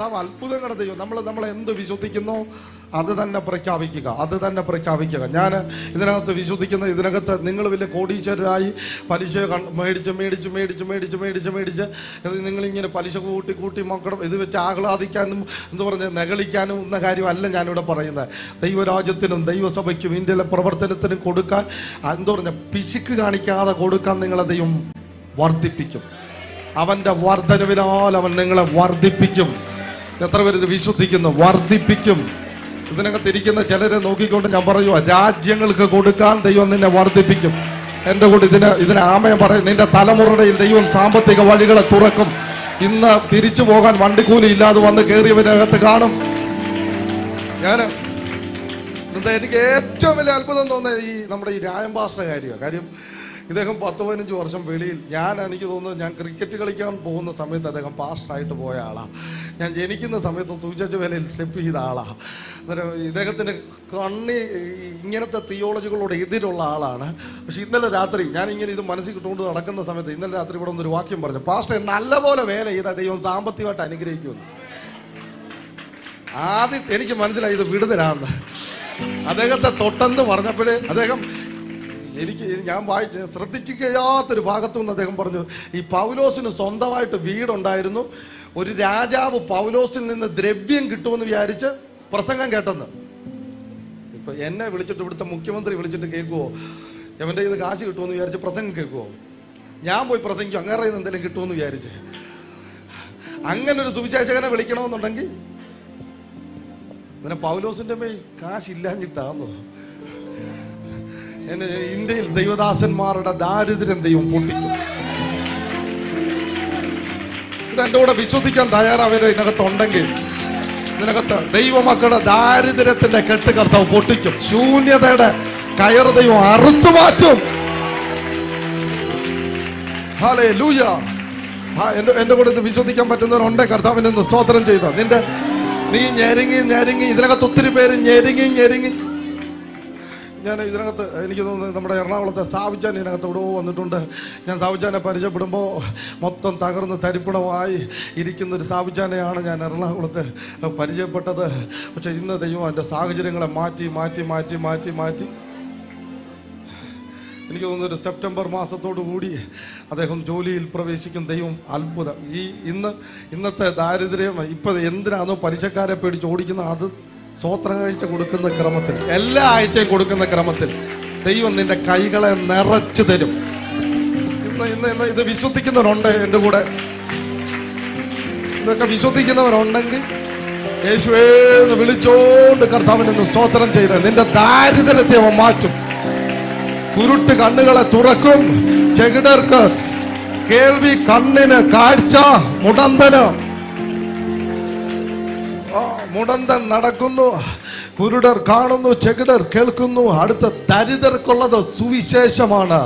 കർത്താവ് അത്ഭുതങ്ങളുടെ ദൈവം. നമ്മൾ എന്ത് വിശ്വസിക്കുന്നു അത് തന്നെ പ്രഖ്യാപിക്കുക, അത് തന്നെ പ്രഖ്യാപിക്കുക. ഞാൻ ഇതിനകത്ത് വിശ്വസിക്കുന്ന, ഇതിനകത്ത് നിങ്ങൾ വലിയ കോടീശ്വരരായി പലിശ മേടിച്ച് നിങ്ങളിങ്ങനെ പലിശ കൂട്ടി മക്കളും ഇത് വെച്ച് ആഹ്ലാദിക്കാനും എന്ന് പറഞ്ഞ് നെകളിക്കാനും എന്ന കാര്യമല്ല ഞാനിവിടെ പറയുന്നത്. ദൈവരാജ്യത്തിനും ദൈവസഭയ്ക്കും ഇന്ത്യയിലെ പ്രവർത്തനത്തിനും കൊടുക്കാൻ എന്താ പറഞ്ഞ പിശുക്ക് കാണിക്കാതെ കൊടുക്കാൻ നിങ്ങളെ ദൈവം വർദ്ധിപ്പിക്കും. അവൻ്റെ വർധനവിനാൽ അവൻ നിങ്ങളെ വർദ്ധിപ്പിക്കും. എത്ര പേര് ഇത് വിശ്വസിക്കുന്നു? വർദ്ധിപ്പിക്കും. ഇതിനകത്തിരിക്കുന്ന ചിലരെ നോക്കിക്കൊണ്ട് ഞാൻ പറയുക, രാജ്യങ്ങൾക്ക് കൊടുക്കാൻ ദൈവം നിന്നെ വർദ്ധിപ്പിക്കും. എൻ്റെ കൂടെ ഇതിന് ആമയം പറയും. നിന്റെ തലമുറയിൽ ദൈവം സാമ്പത്തിക വഴികളെ തുറക്കും. ഇന്ന് തിരിച്ചു പോകാൻ വണ്ടിക്കൂലി ഇല്ലാതെ വന്ന് കയറിയവനകത്ത് കാണും. എനിക്ക് ഏറ്റവും വലിയ അത്ഭുതം തോന്നുന്നത് നമ്മുടെ ഈ രായം പാസ്റ്ററുടെ കാര്യമാണ്. കാര്യം ഇദ്ദേഹം 10-15 വർഷം വെളിയിൽ, എനിക്ക് തോന്നുന്നത് ഞാൻ ക്രിക്കറ്റ് കളിക്കാൻ പോകുന്ന സമയത്ത് അദ്ദേഹം പാസ്റ്ററായിട്ട് പോയ ആളാണ്. ഞാൻ ജനിക്കുന്ന സമയത്ത് തുഞ്ച വേലയിൽ സ്റ്റെപ്പ് ചെയ്ത ആളാണ്. അന്നേരം ഇദ്ദേഹത്തിന് ഇങ്ങനത്തെ തിയോളജികളോട് എതിരുള്ള ആളാണ്. പക്ഷെ ഇന്നലെ രാത്രി ഞാനിങ്ങനെ ഇത് മനസ്സിൽ കിട്ടുകൊണ്ട് നടക്കുന്ന സമയത്ത് ഇന്നലെ രാത്രി ഇവിടെ ഒന്നൊരു വാക്യം പറഞ്ഞു, പാസ്റ്റർ നല്ലപോലെ വേല ചെയ്താൽ ദൈവം സാമ്പത്തികമായിട്ട് അനുഗ്രഹിക്കുമെന്ന്. ആദ്യം എനിക്ക് മനസ്സിലായി ഇത് വിടുതലാന്ന്. അദ്ദേഹത്തെ തൊട്ടെന്ന് പറഞ്ഞപ്പോഴേ ഞാൻ ശ്രദ്ധിച്ചിരിക്കാത്തൊരു ഭാഗത്തുനിന്ന് അദ്ദേഹം പറഞ്ഞു, ഈ പൗലോസിന് സ്വന്തമായിട്ട് വീടുണ്ടായിരുന്നു. ഒരു രാജാവ് പൗലോസിൽ നിന്ന് ദ്രവ്യം കിട്ടുമെന്ന് വിചാരിച്ച് പ്രസംഗം കേട്ടെന്ന്. ഇപ്പൊ എന്നെ വിളിച്ചിട്ട് ഇവിടുത്തെ മുഖ്യമന്ത്രി വിളിച്ചിട്ട് കേൾക്കുവോ എവൻ്റെ ഇത് കാശ് കിട്ടുമെന്ന് വിചാരിച്ച് പ്രസംഗം കേൾക്കുവോ? ഞാൻ പോയി പ്രസംഗിക്കും അങ്ങനെ എന്തെങ്കിലും കിട്ടുമെന്ന് വിചാരിച്ച്. അങ്ങനെ ഒരു സുവിശേഷകനെ വിളിക്കണമെന്നുണ്ടെങ്കിൽ അങ്ങനെ പൗലോസിന്റെ മേൽ കാശില്ലാഞ്ഞിട്ടാന്നോ? ഇന്ത്യയിൽ ദൈവദാസന്മാരുടെ ദാരിദ്ര്യം ദൈവം പൊട്ടിക്കും. ഇതെന്റെ കൂടെ വിശ്വസിക്കാൻ തയ്യാറാവരെ ഇതിനകത്തുണ്ടെങ്കിൽ, ഇതിനകത്ത് ദൈവമക്കളുടെ ദാരിദ്ര്യത്തിന്റെ കെട്ട് കർത്താവ് പൊട്ടിക്കും. ശൂന്യതയുടെ കയർ ദൈവം അറുത്തു മാറ്റും. ഹല്ലേലൂയ. എന്റെ കൂടെ ഇത് വിശ്വസിക്കാൻ പറ്റുന്നവരുണ്ടെ കർത്താവിനെ ഒന്ന് സ്തോത്രം ചെയ്ത. നീ ഞെരുങ്ങി ഇതിനകത്ത് ഒത്തിരി പേര് ഞെരുങ്ങി. ഞാൻ ഇതിനകത്ത് എനിക്ക് തോന്നുന്നത് നമ്മുടെ എറണാകുളത്തെ സാവിച്ചാൻ ഇതിനകത്ത് ഇവിടെ വന്നിട്ടുണ്ട്. ഞാൻ സാവിച്ചാനെ പരിചയപ്പെടുമ്പോൾ മൊത്തം തകർന്ന് തരിപ്പണമായി ഇരിക്കുന്നൊരു സാവിച്ചാനെയാണ് ഞാൻ എറണാകുളത്ത് പരിചയപ്പെട്ടത്. പക്ഷെ ഇന്ന് ദൈവം എൻ്റെ സാഹചര്യങ്ങളെ മാറ്റി എനിക്ക് തോന്നുന്നൊരു സെപ്റ്റംബർ മാസത്തോടു കൂടി അദ്ദേഹം ജോലിയിൽ പ്രവേശിക്കും. ദൈവം അത്ഭുതം. ഇന്നത്തെ ദാരിദ്ര്യം ഇപ്പം എന്തിനാണോ പലിശക്കാരെ പേടിച്ച് ഓടിക്കുന്ന, അത് സ്വോത്രകാഴ്ച കൊടുക്കുന്ന ക്രമത്തിൽ, എല്ലാ ആഴ്ചയും കൊടുക്കുന്ന ക്രമത്തിൽ ദൈവം നിന്റെ കൈകളെ നിറച്ചു തരും. ഇന്ന് ഇത് വിശ്വസിക്കുന്നവരുണ്ട് എൻ്റെ കൂടെ. ഇതൊക്കെ വിശ്വസിക്കുന്നവരുണ്ടെങ്കിൽ യേശുവേ വിളിച്ചോണ്ട് കർത്താവിനൊന്ന് സ്തോത്രം ചെയ്ത് നിന്റെ ദാരിദ്ര്യത്തെ അവൻ മാറ്റും. കുരുട്ട് കണ്ണുകളെ തുറക്കും. ചെകിടർക്ക് കേൾവി, കണ്ണിന് കാഴ്ച, മുടന്തൻ നടക്കുന്നു, കുരുടർ കാണുന്നു, ചെകിടർ കേൾക്കുന്നു. അടുത്ത ദരിദ്രർക്കുള്ളത് സുവിശേഷമാണ്.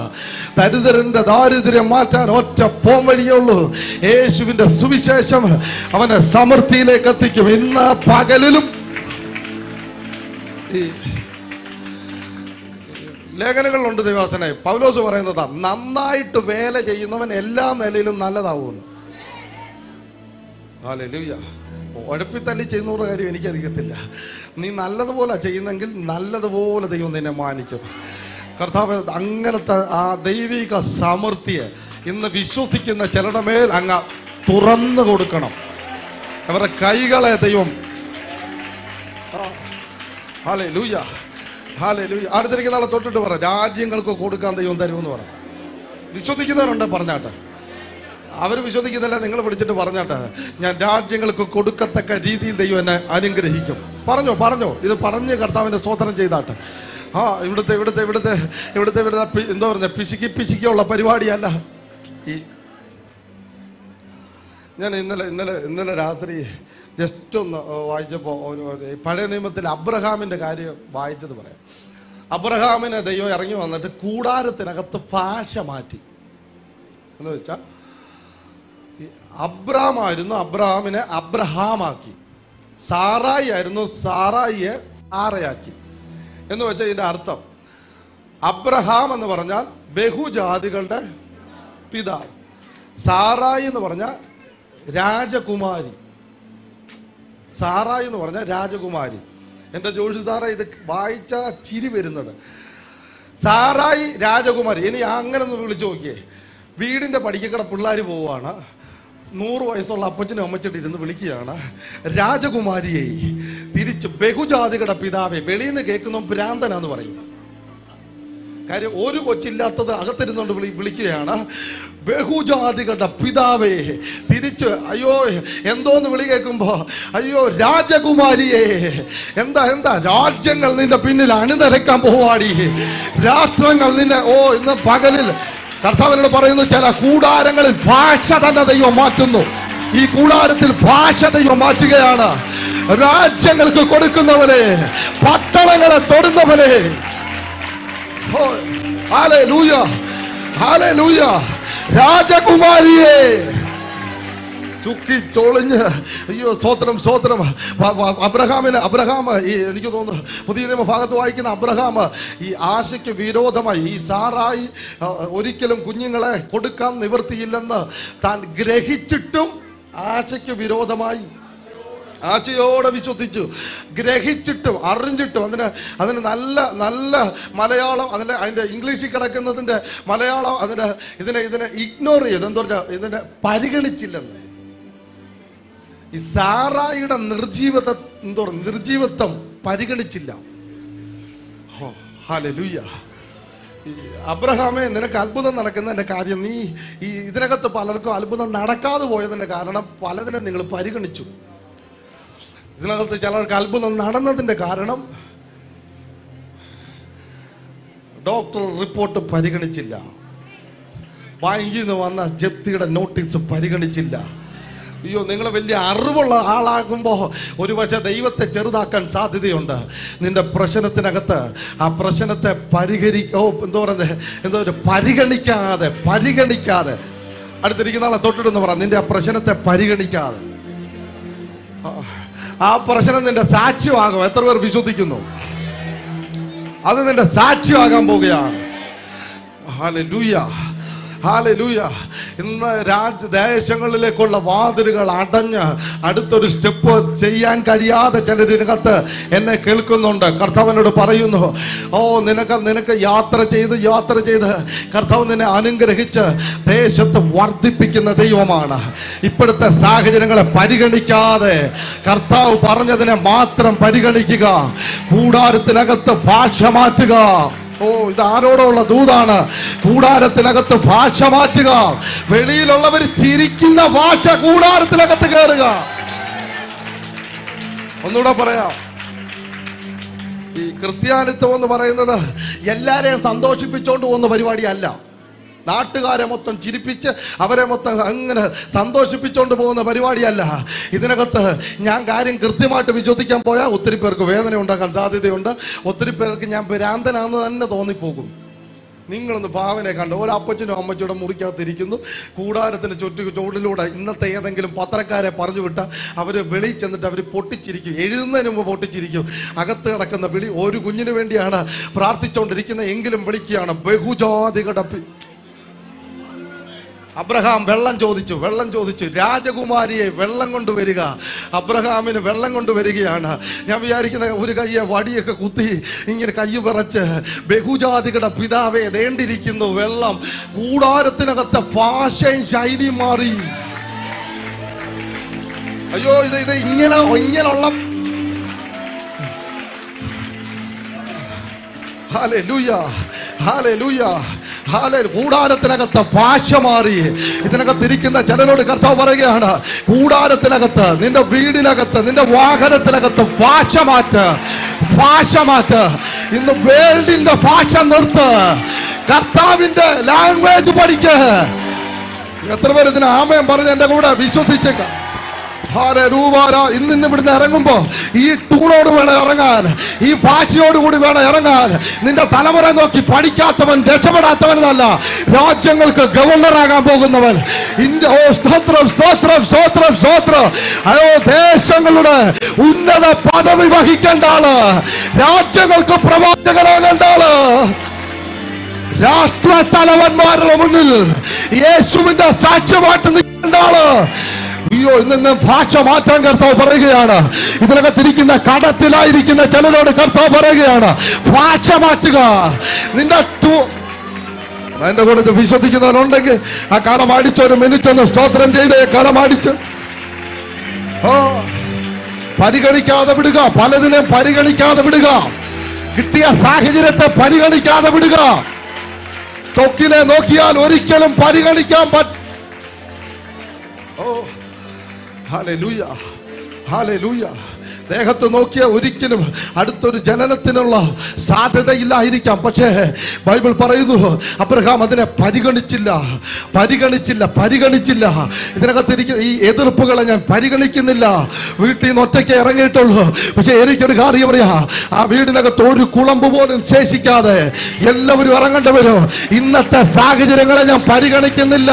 ദരിദ്രന്റെ ദാരിദ്ര്യം മാറ്റാൻ ഒറ്റ പോംവഴിയുള്ളൂ. യേശുവിന്റെ സുവിശേഷം അവനെ സമൃദ്ധിയിലേക്ക് എത്തിക്കും. ഇന്ന് പകലിലും ഈ ലേഖനങ്ങളിലുണ്ട് ദൈവദാസനെ പൗലോസ് പറയുന്നതാ, നന്നായിട്ട് വേല ചെയ്യുന്നവൻ എല്ലാ നിലയിലും നല്ലതാവുമെന്ന്. ഹല്ലേലൂയ. ഉഴപ്പിത്തല്ലി ചെയ്യുന്നവരുടെ കാര്യം എനിക്കറിയത്തില്ല. നീ നല്ലതുപോലെ ചെയ്യുന്നെങ്കിൽ നല്ലതുപോലെ ദൈവം നിന്നെ മാനിക്കും. കർത്താവ് അങ്ങനത്തെ ആ ദൈവിക സമൃദ്ധിയെ ഇന്ന് വിശ്വസിക്കുന്ന ചിലരുടെ മേൽ അങ്ങ് തുറന്നു കൊടുക്കണം. അവരുടെ കൈകളെ ദൈവം ഹല്ലേലൂയ ഹല്ലേലൂയ. അടുത്തിരിക്കുന്ന ആളെ തൊട്ടിട്ട് പറ, രാജ്യങ്ങൾക്ക് കൊടുക്കാൻ ദൈവം തരുമെന്ന് പറ. വിശ്വസിക്കുന്നവരുണ്ട് പറഞ്ഞാട്ടെ. അവർ വിശ്വസിക്കുന്നില്ല, നിങ്ങൾ പിടിച്ചിട്ട് പറഞ്ഞാട്ടെ, ഞാൻ രാജ്യങ്ങൾക്ക് കൊടുക്കത്തക്ക രീതിയിൽ ദൈവം എന്നെ അനുഗ്രഹിക്കും. പറഞ്ഞോ ഇത് പറഞ്ഞ് കർത്താവിന്റെ സ്തോത്രം ചെയ്താട്ടെ. ഇവിടുത്തെ എന്താ പറഞ്ഞ പിശുക്കിയുള്ള പരിപാടിയല്ല. ഞാൻ ഇന്നലെ രാത്രി ജസ്റ്റ് ഒന്ന് വായിച്ചപ്പോൾ പഴയ നിയമത്തിൽ അബ്രഹാമിന്റെ കാര്യം വായിച്ചത് പറയാം. അബ്രഹാമിനെ ദൈവം ഇറങ്ങി വന്നിട്ട് കൂടാരത്തിനകത്ത് ഭാഷ മാറ്റി. എന്ന് വെച്ചാൽ അബ്രഹാമായിരുന്നു അബ്രഹാമിനെ അബ്രഹാമാക്കി, സാറായി ആയിരുന്നു സാറായിയെ സാറയാക്കി. എന്ന് വെച്ചാൽ ഇതിന്റെ അർത്ഥം അബ്രഹാം എന്ന് പറഞ്ഞാൽ ബഹുജാതികളുടെ പിതാവ്, സാറായി എന്ന് പറഞ്ഞാൽ രാജകുമാരി. സാറായി എന്ന് പറഞ്ഞാൽ രാജകുമാരി. എൻ്റെ ജോഷി സാറേ ഇത് വായിച്ച ചിരി വരുന്നത്. സാറായി രാജകുമാരി. ഇനി അങ്ങനെ ഒന്ന് വിളിച്ചു നോക്കിയേ. വീടിൻ്റെ പടിക്കക്കട പിള്ളേർ പോവുകയാണ്, 100 വയസ്സുള്ള അപ്പച്ചനും അമ്മച്ചിട്ട് ഇരുന്ന് വിളിക്കുകയാണ്, രാജകുമാരിയെ തിരിച്ച് ബഹുജാതികളുടെ പിതാവെ. വെളിയിൽ നിന്ന് കേൾക്കുന്ന ഭ്രാന്തനാന്ന് പറയും. കാര്യം ഒരു കൊച്ചില്ലാത്തത് അകത്തിരുന്നുകൊണ്ട് വിളിക്കുകയാണ്, ബഹുജാതികളുടെ പിതാവേ തിരിച്ച്. അയ്യോ എന്തോന്ന് വിളി കേൾക്കുമ്പോ, അയ്യോ രാജകുമാരിയെ. എന്താ എന്താ രാജ്യങ്ങൾ നിന്റെ പിന്നിൽ അണിനിരക്കാൻ പോവാടി, രാഷ്ട്രങ്ങൾ നിന്നെ. ഇന്ന് പകലിൽ കർത്താവിനോട് പറയുന്നു, ചില കൂടാരങ്ങളിൽ ഭാഷ തന്നെ ദൈവം മാറ്റുന്നു. ഈ കൂടാരത്തിൽ ഭാഷ ദൈവം മാറ്റുകയാണ്. രാജ്യങ്ങൾക്ക് കൊടുക്കുന്നവരെ, പട്ടണങ്ങളെ തൊടുന്നവരെ. Hallelujah, hallelujah. രാജകുമാരിയെ ചുക്കി ചൊളിഞ്ഞ്, അയ്യോ സ്തോത്രം സ്തോത്രം. അബ്രഹാം എനിക്ക് തോന്നുന്നു പുതിയ നിയമ ഭാഗത്ത് വായിക്കുന്ന അബ്രഹാം ഈ ആശയ്ക്ക് വിരോധമായി, ഈ സാറായി ഒരിക്കലും കുഞ്ഞുങ്ങളെ കൊടുക്കാൻ നിവൃത്തിയില്ലെന്ന് താൻ ഗ്രഹിച്ചിട്ടും ആശയ്ക്ക് വിരോധമായി ആശയോടെ വിശ്വസിച്ചു. ഗ്രഹിച്ചിട്ടും അറിഞ്ഞിട്ടും അതിന് നല്ല നല്ല മലയാളം, അതിൻ്റെ ഇംഗ്ലീഷിൽ കിടക്കുന്നതിൻ്റെ മലയാളം ഇതിനെ ഇഗ്നോർ ചെയ്തു. എന്താ പറഞ്ഞാൽ ഇതിനെ പരിഗണിച്ചില്ലെന്ന്. ഈ സാറായിയുടെ നിർജീവത്വം പരിഗണിച്ചില്ല. ഹല്ലേലൂയ. അബ്രഹാമേ, നിനക്ക് അത്ഭുതം നടക്കുന്നതിൻ്റെ കാര്യം, നീ ഇതിനകത്ത് പലർക്കും അത്ഭുതം നടക്കാതെ പോയതിൻ്റെ കാരണം പലതിനെ നിങ്ങൾ പരിഗണിച്ചു. ഇതിനകത്ത് ചിലർക്ക് അത്ഭുതം നടന്നതിൻ്റെ കാരണം ഡോക്ടർ റിപ്പോർട്ട് പരിഗണിച്ചില്ല, ബാങ്കിൽ നിന്ന് വന്ന ജപ്തിയുടെ നോട്ടീസ് പരിഗണിച്ചില്ല. അയ്യോ, നിങ്ങൾ വലിയ അറിവുള്ള ആളാകുമ്പോൾ ഒരുപക്ഷെ ദൈവത്തെ ചെറുതാക്കാൻ സാധ്യതയുണ്ട്. നിന്റെ പ്രശ്നത്തിനകത്ത് ആ പ്രശ്നത്തെ പരിഗണിക്കാതെ അടുത്തിരിക്കുന്ന ആളെ തൊട്ടിട്ടെന്ന് പറ, നിന്റെ ആ പ്രശ്നത്തെ പരിഗണിക്കാതെ. ആ പ്രശ്നം നിന്റെ സാക്ഷ്യമാകും. എത്ര പേർ വിശ്വസിക്കുന്നു? അത് നിന്റെ സാക്ഷ്യമാകാൻ പോവുകയാണ്. Hallelujah, hallelujah. ഇന്ന് രാജ്യദേശങ്ങളിലേക്കുള്ള വാതിലുകൾ അടഞ്ഞ് അടുത്തൊരു സ്റ്റെപ്പ് ചെയ്യാൻ കഴിയാതെ ചിലരിനകത്ത് എന്നെ കേൾക്കുന്നുണ്ട്. കർത്താവിനോട് പറയുന്നു, നിനക്ക് യാത്ര ചെയ്ത് കർത്താവ് നിന്നെ അനുഗ്രഹിച്ച് ദേശത്ത് വർദ്ധിപ്പിക്കുന്ന ദൈവമാണ്. ഇപ്പോഴത്തെ സാഹചര്യങ്ങളെ പരിഗണിക്കാതെ കർത്താവ് പറഞ്ഞതിനെ മാത്രം പരിഗണിക്കുക. കൂടാരത്തിനകത്ത് ഭാഷ മാറ്റുക. ഇത് ആരോടുള്ള ദൂതാണ്? കൂടാരത്തിനകത്ത് ഭാഷ മാറ്റുക. വെളിയിലുള്ളവർ ചിരിക്കുന്ന ഭാഷ കൂടാരത്തിനകത്ത് കയറുക. ഒന്നുകൂടെ പറയാം, ഈ ക്രിസ്ത്യാനിത്വം എന്ന് പറയുന്നത് എല്ലാരെയും സന്തോഷിപ്പിച്ചോണ്ട് പോകുന്ന പരിപാടിയല്ല. നാട്ടുകാരെ മൊത്തം ചിരിപ്പിച്ച് അവരെ മൊത്തം അങ്ങനെ സന്തോഷിപ്പിച്ചുകൊണ്ട് പോകുന്ന പരിപാടിയല്ല. ഇതിനകത്ത് ഞാൻ കാര്യം കൃത്യമായിട്ട് വിശ്വസിക്കാൻ പോയാൽ ഒത്തിരി പേർക്ക് വേദന ഉണ്ടാക്കാൻ സാധ്യതയുണ്ട്. ഒത്തിരി പേർക്ക് ഞാൻ ഭ്രാന്തനാന്ന് തന്നെ തോന്നിപ്പോകും. നിങ്ങളൊന്ന് ഭാവനെ കണ്ടോ, ഒരു അപ്പച്ചനും അമ്മച്ചിയുടെ മുറിക്കകത്തിരിക്കുന്നു, കൂടാരത്തിന് ചുവട്ടിലൂടെ ഇന്നത്തെ ഏതെങ്കിലും പത്രക്കാരെ പറഞ്ഞു വിട്ട അവർ വെളിയിൽ ചെന്നിട്ട് അവർ പൊട്ടിച്ചിരിക്കും. എഴുതുന്നതിന് മുമ്പ് പൊട്ടിച്ചിരിക്കും. അകത്ത് കിടക്കുന്ന വിളി ഒരു കുഞ്ഞിന് വേണ്ടിയാണ് പ്രാർത്ഥിച്ചുകൊണ്ടിരിക്കുന്നത് എങ്കിലും വിളിക്കുകയാണ് ബഹുജാതികളുടെ. അബ്രഹാം വെള്ളം ചോദിച്ചു. രാജകുമാരിയെ വെള്ളം കൊണ്ടുവരിക. അബ്രഹാമിന് വെള്ളം കൊണ്ടുവരികയാണ്. ഞാൻ വിചാരിക്കുന്ന ഒരു കയ്യെ വടിയൊക്കെ കുത്തി ഇങ്ങനെ കൈ വിറച്ച്, ബഹുജാതികളുടെ പിതാവേ വേണ്ടിയിരിക്കുന്നു വെള്ളം. കൂടാരത്തിനകത്തെ ഭാഷയും ശൈലിയും മാറി. അയ്യോ, ഇത് ഇങ്ങനെയുള്ള ഹല്ലേലൂയ, ഹല്ലേലൂയ, കൂടാരത്തിനകത്ത് ഭാഷ മാറി. ഇതിനകത്ത് ഇരിക്കുന്ന ചിലരോട് കർത്താവ് പറയുകയാണ്, കൂടാരത്തിനകത്ത്, നിന്റെ വീടിനകത്ത്, നിന്റെ വാഹനത്തിനകത്ത് ഭാഷ മാറ്റ്. ഇന്ന് വേൾഡിന്റെ ഭാഷ നിർത്ത്, കർത്താവിന്റെ ലാംഗ്വേജ് പഠിക്ക്. എത്ര പേര് ഇതിന് ആമയം പറഞ്ഞ് എന്റെ കൂടെ വിശ്വസിച്ചേക്കാം? ഇന്ന് ഇവിടുന്ന് ഇറങ്ങുമ്പോ ഈ ടൂണോട് വേണം ഇറങ്ങാൻ, ഈ ഭാഷയോടുകൂടി വേണം ഇറങ്ങാൻ. നിന്റെ തലമുറ നോക്കി പഠിക്കാത്തവൻ രക്ഷപ്പെടാത്തവനല്ല, രാജ്യങ്ങൾക്ക് ഗവർണറാകാൻ പോകുന്നവൻ. ദേശങ്ങളുടെ ഉന്നത പദവി വഹിക്കേണ്ട ആള്, രാജ്യങ്ങൾക്ക് പ്രവാചകനാകേണ്ട ആള്, രാഷ്ട്ര തലവന്മാരുടെ മുന്നിൽ യേശുവിന്റെ സാക്ഷ്യമായിട്ട് നിൽക്കേണ്ട ആള്, അയ്യോ, ഇന്ന് ഭാഷ മാറ്റാൻ കർത്താവ് പറയുകയാണ്. ഇതിനകത്തിരിക്കുന്ന കടത്തിലായിരിക്കുന്ന ചിലരോട് കർത്താവ് പറയുകയാണ്, ഭാഷ മാറ്റുക. നിന്റെ എന്റെ കൂടെ വിശ്വസിക്കുന്നവരുണ്ടെങ്കിൽ ആ കാലം അടിച്ച് ഒരു മിനിറ്റ് ഒന്ന് സ്തോത്രം ചെയ്ത് കാലം അടിച്ച് പരിഗണിക്കാതെ വിടുക. പലതിനെയും പരിഗണിക്കാതെ വിടുക. കിട്ടിയ സാഹചര്യത്തെ പരിഗണിക്കാതെ വിടുക. തൊക്കിനെ നോക്കിയാൽ ഒരിക്കലും പരിഗണിക്കാൻ ഹല്ലേലൂയ, ഹല്ലേലൂയ. ദേഹത്ത് നോക്കിയ ഒരിക്കലും അടുത്തൊരു ജനനത്തിനുള്ള സാധ്യതയില്ലായിരിക്കാം. പക്ഷേ ബൈബിൾ പറയുന്നു, അബ്രഹാം അതിനെ പരിഗണിച്ചില്ല. ഇതിനകത്തിരിക്കുന്ന ഈ എതിർപ്പുകളെ ഞാൻ പരിഗണിക്കുന്നില്ല. വീട്ടിൽ നിന്ന് ഒറ്റയ്ക്ക് ഇറങ്ങിയിട്ടുള്ളൂ. പക്ഷെ എനിക്കൊരു കാര്യം പറയാ, ആ വീടിനകത്ത് ഒരു കുളമ്പ് പോലും ശേഷിക്കാതെ എല്ലാവരും ഇറങ്ങേണ്ടി വരും. ഇന്നത്തെ സാഹചര്യങ്ങളെ ഞാൻ പരിഗണിക്കുന്നില്ല.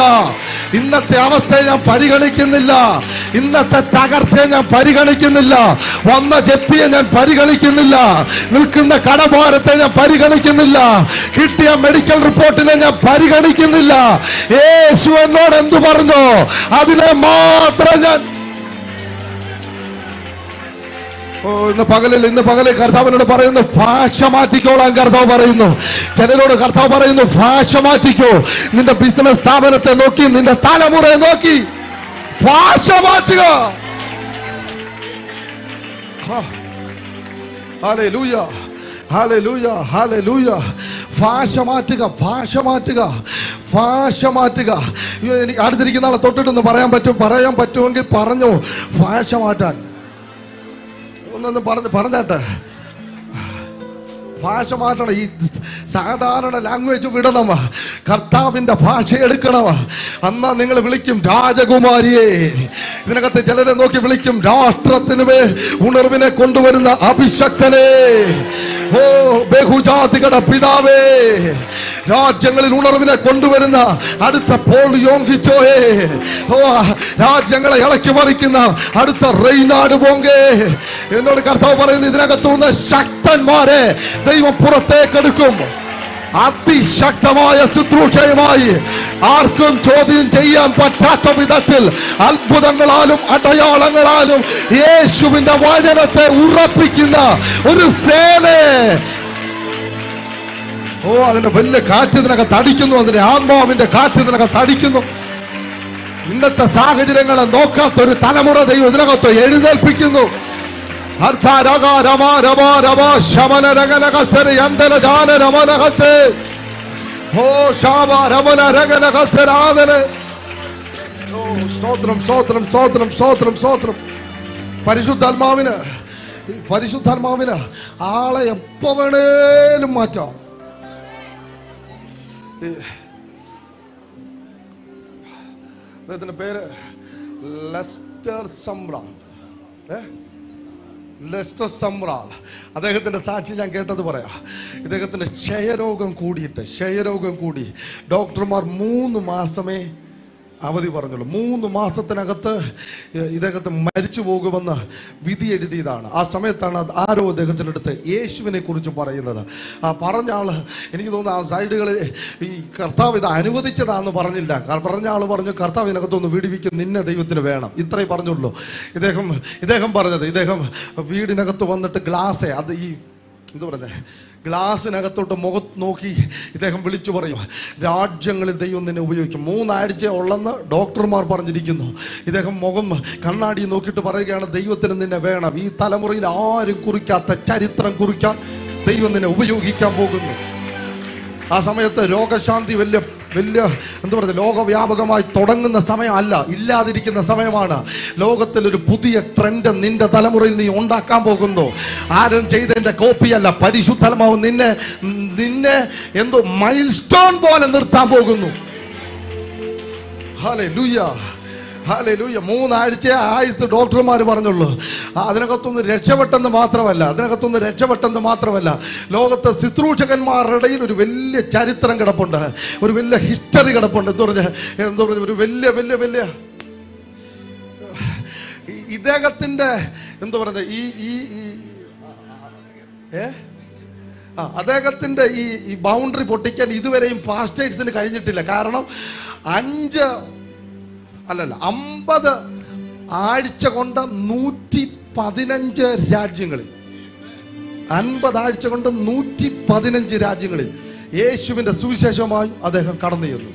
ഇന്നത്തെ അവസ്ഥയെ ഞാൻ പരിഗണിക്കുന്നില്ല. ഇന്നത്തെ തകർച്ചയെ ഞാൻ പരിഗണിക്കുന്നില്ല. വന്ന ജപ്തിയെ ഞാൻ പരിഗണിക്കുന്നില്ല. നിൽക്കുന്ന കടഭാരത്തെ ഞാൻ പരിഗണിക്കുന്നില്ല. കിട്ടിയ മെഡിക്കൽ റിപ്പോർട്ടിനെ ഞാൻ പരിഗണിക്കുന്നില്ല. യേശു എന്നോട് എന്തു പറഞ്ഞു അതിനെ മാത്രം ഞാൻ ഇന്ന് പകലിൽ കർത്താവിനോട് പറയുന്നു, ഭാഷ മാറ്റിക്കോളാൻ കർത്താവ് പറയുന്നു. ചിലരോട് കർത്താവ് പറയുന്നു, ഭാഷ മാറ്റിക്കോ. നിന്റെ ബിസിനസ് സ്ഥാപനത്തെ നോക്കി, നിന്റെ തലമുറയെ നോക്കി ഭാഷ മാറ്റുക. Hallelujah, hallelujah, hallelujah. ഭാഷ മാറ്റുക. എനിക്ക് അടുത്തിരിക്കുന്ന ആളെ തൊട്ടിട്ടൊന്ന് പറയാൻ പറ്റുമെങ്കിൽ പറഞ്ഞു. ഭാഷ മാറ്റാൻ ഒന്നൊന്ന് പറഞ്ഞാട്ടെ. ഭാഷ മാറ്റണം. ഈ സാധാരണ ലാംഗ്വേജ് വിടണം. കർത്താവിന്റെ ഭാഷ എടുക്കണം. അന്നാ നിങ്ങൾ വിളിക്കും രാജകുമാരിയെ. ഇതിനകത്ത് ചിലരെ നോക്കി വിളിക്കും രാഷ്ട്രത്തിന് ഉണർവിനെ കൊണ്ടുവരുന്ന അഭിഷക്തനെ. ഓ ബഹുജാതികളുടെ പിതാവേ, രാജ്യങ്ങളിൽ ഉണർവിനെ കൊണ്ടുവരുന്ന അടുത്ത പോൾ യോങ്കിച്ചോയെ. ഓ രാജ്യങ്ങളെ ഇളക്കി മറിക്കുന്ന അടുത്ത റെയ്നാട് ബോങ്കെ. എന്നോട് കർത്താവ് പറയുന്നു, ഇതിനകത്തുനിന്ന് ശക്തന്മാരെ ദൈവം പുറത്തേക്കെടുക്കും. അതിശക്തമായ ശുശ്രൂഷയുമായി ആർക്കും ചോദ്യം ചെയ്യാൻ പറ്റാത്ത വിധത്തിൽ അത്ഭുതങ്ങളാലും അടയാളങ്ങളാലും യേശുവിന്റെ വചനത്തെ ഉറപ്പിക്കുന്ന ഒരു സേനയെ. ഓ അതിന്റെ വലിയ കാറ്റ് ഇതിനകത്ത് അടിക്കുന്നു. അതിന്റെ ആത്മാവിന്റെ കാറ്റ് ഇതിനകത്ത് അടിക്കുന്നു. ഇന്നത്തെ സാഹചര്യങ്ങളെ നോക്കാത്ത ഒരു തലമുറ ദൈവം ഇതിനകത്ത് എഴുന്നേൽപ്പിക്കുന്നു. പരിശുദ്ധാത്മാവിന് ആളെ എപ്പോ വേണേലും മാറ്റാം. അദ്ദേഹത്തിന്റെ പേര് ലെസ്റ്റർ സമ്രാൾ. അദ്ദേഹത്തിന്റെ സാക്ഷി ഞാൻ കേട്ടത് പറയാം. ഇദ്ദേഹത്തിന്റെ ക്ഷയരോഗം കൂടി ഡോക്ടർമാർ 3 മാസമേ അവധി പറഞ്ഞുള്ളൂ. 3 മാസത്തിനകത്ത് ഇദ്ദേഹത്തെ മരിച്ചു പോകുമെന്ന് വിധി എഴുതിയതാണ്. ആ സമയത്താണ് ആരോ അദ്ദേഹത്തിൻ്റെ അടുത്ത് യേശുവിനെ കുറിച്ച് പറയുന്നത്. ആ പറഞ്ഞ ആള് എനിക്ക് തോന്നുന്നു ആ സൈഡുകളിൽ ഈ കർത്താവ് ഇത് അനുവദിച്ചതാണെന്ന് പറഞ്ഞില്ല. പറഞ്ഞ ആൾ പറഞ്ഞു, കർത്താവ് ഇതിനകത്തൊന്ന് വിടിവിക്കും, നിന്നെ ദൈവത്തിന് വേണം. ഇത്രയും പറഞ്ഞുള്ളൂ. ഇദ്ദേഹം പറഞ്ഞത്, ഇദ്ദേഹം വീടിനകത്ത് വന്നിട്ട് ഗ്ലാസ് അത് ഈ എന്താ പറയുന്നത് ഗ്ലാസിനകത്തോട്ട് മുഖത്ത് നോക്കി ഇദ്ദേഹം വിളിച്ചു പറയും, രാജ്യങ്ങളിൽ ദൈവം നിന്നെ ഉപയോഗിക്കും. 3 ആഴ്ച ഉള്ളെന്ന് ഡോക്ടർമാർ പറഞ്ഞിരിക്കുന്നു. ഇദ്ദേഹം മുഖം കണ്ണാടി നോക്കിയിട്ട് പറയുകയാണ്, ദൈവത്തിന് നിന്നെ വേണം. ഈ തലമുറയിൽ ആരും കുറിക്കാത്ത ചരിത്രം കുറിക്കാൻ ദൈവം നിന്നെ ഉപയോഗിക്കാൻ പോകുന്നു. ആ സമയത്ത് രോഗശാന്തി വലിയ എന്താ പറയുക ലോകവ്യാപകമായി തുടങ്ങുന്ന സമയമല്ല, ഇല്ലാതിരിക്കുന്ന സമയമാണ്. ലോകത്തിൽ ഒരു പുതിയ ട്രെൻഡ് നിന്റെ തലമുറയിൽ നീ ഉണ്ടാക്കാൻ പോകുന്നു. ആരും ചെയ്തതിന്റെ കോപ്പിയല്ല. പരിശുദ്ധാത്മാവ് നിന്നെ എന്തോ മൈൽ സ്റ്റോൺ പോലെ നിർത്താൻ പോകുന്നു. Hallelujah, hallelujah. 3 ആഴ്ച ആയുസ് ഡോക്ടർമാർ പറഞ്ഞുള്ളൂ. അതിനകത്തൊന്ന് രക്ഷപ്പെട്ടെന്ന് മാത്രമല്ല ലോകത്തെ ശുശ്രൂഷകന്മാരുടെ ഇടയിൽ ഒരു വലിയ ചരിത്രം കിടപ്പുണ്ട്, ഒരു വലിയ ഹിസ്റ്ററി കിടപ്പുണ്ട്. എന്താ പറഞ്ഞ ഒരു വലിയ ഇദ്ദേഹത്തിന്റെ എന്താ പറയുന്നത് അദ്ദേഹത്തിന്റെ ഈ ബൗണ്ടറി പൊട്ടിക്കാൻ ഇതുവരെയും പാസ്റ്റേഴ്സിന് കഴിഞ്ഞിട്ടില്ല. കാരണം 50 ആഴ്ച കൊണ്ട് 115 രാജ്യങ്ങളിൽ, 50 ആഴ്ച കൊണ്ട് 115 രാജ്യങ്ങളിൽ യേശുവിന്റെ സുവിശേഷമായി അദ്ദേഹം കടന്നു ചെന്നു.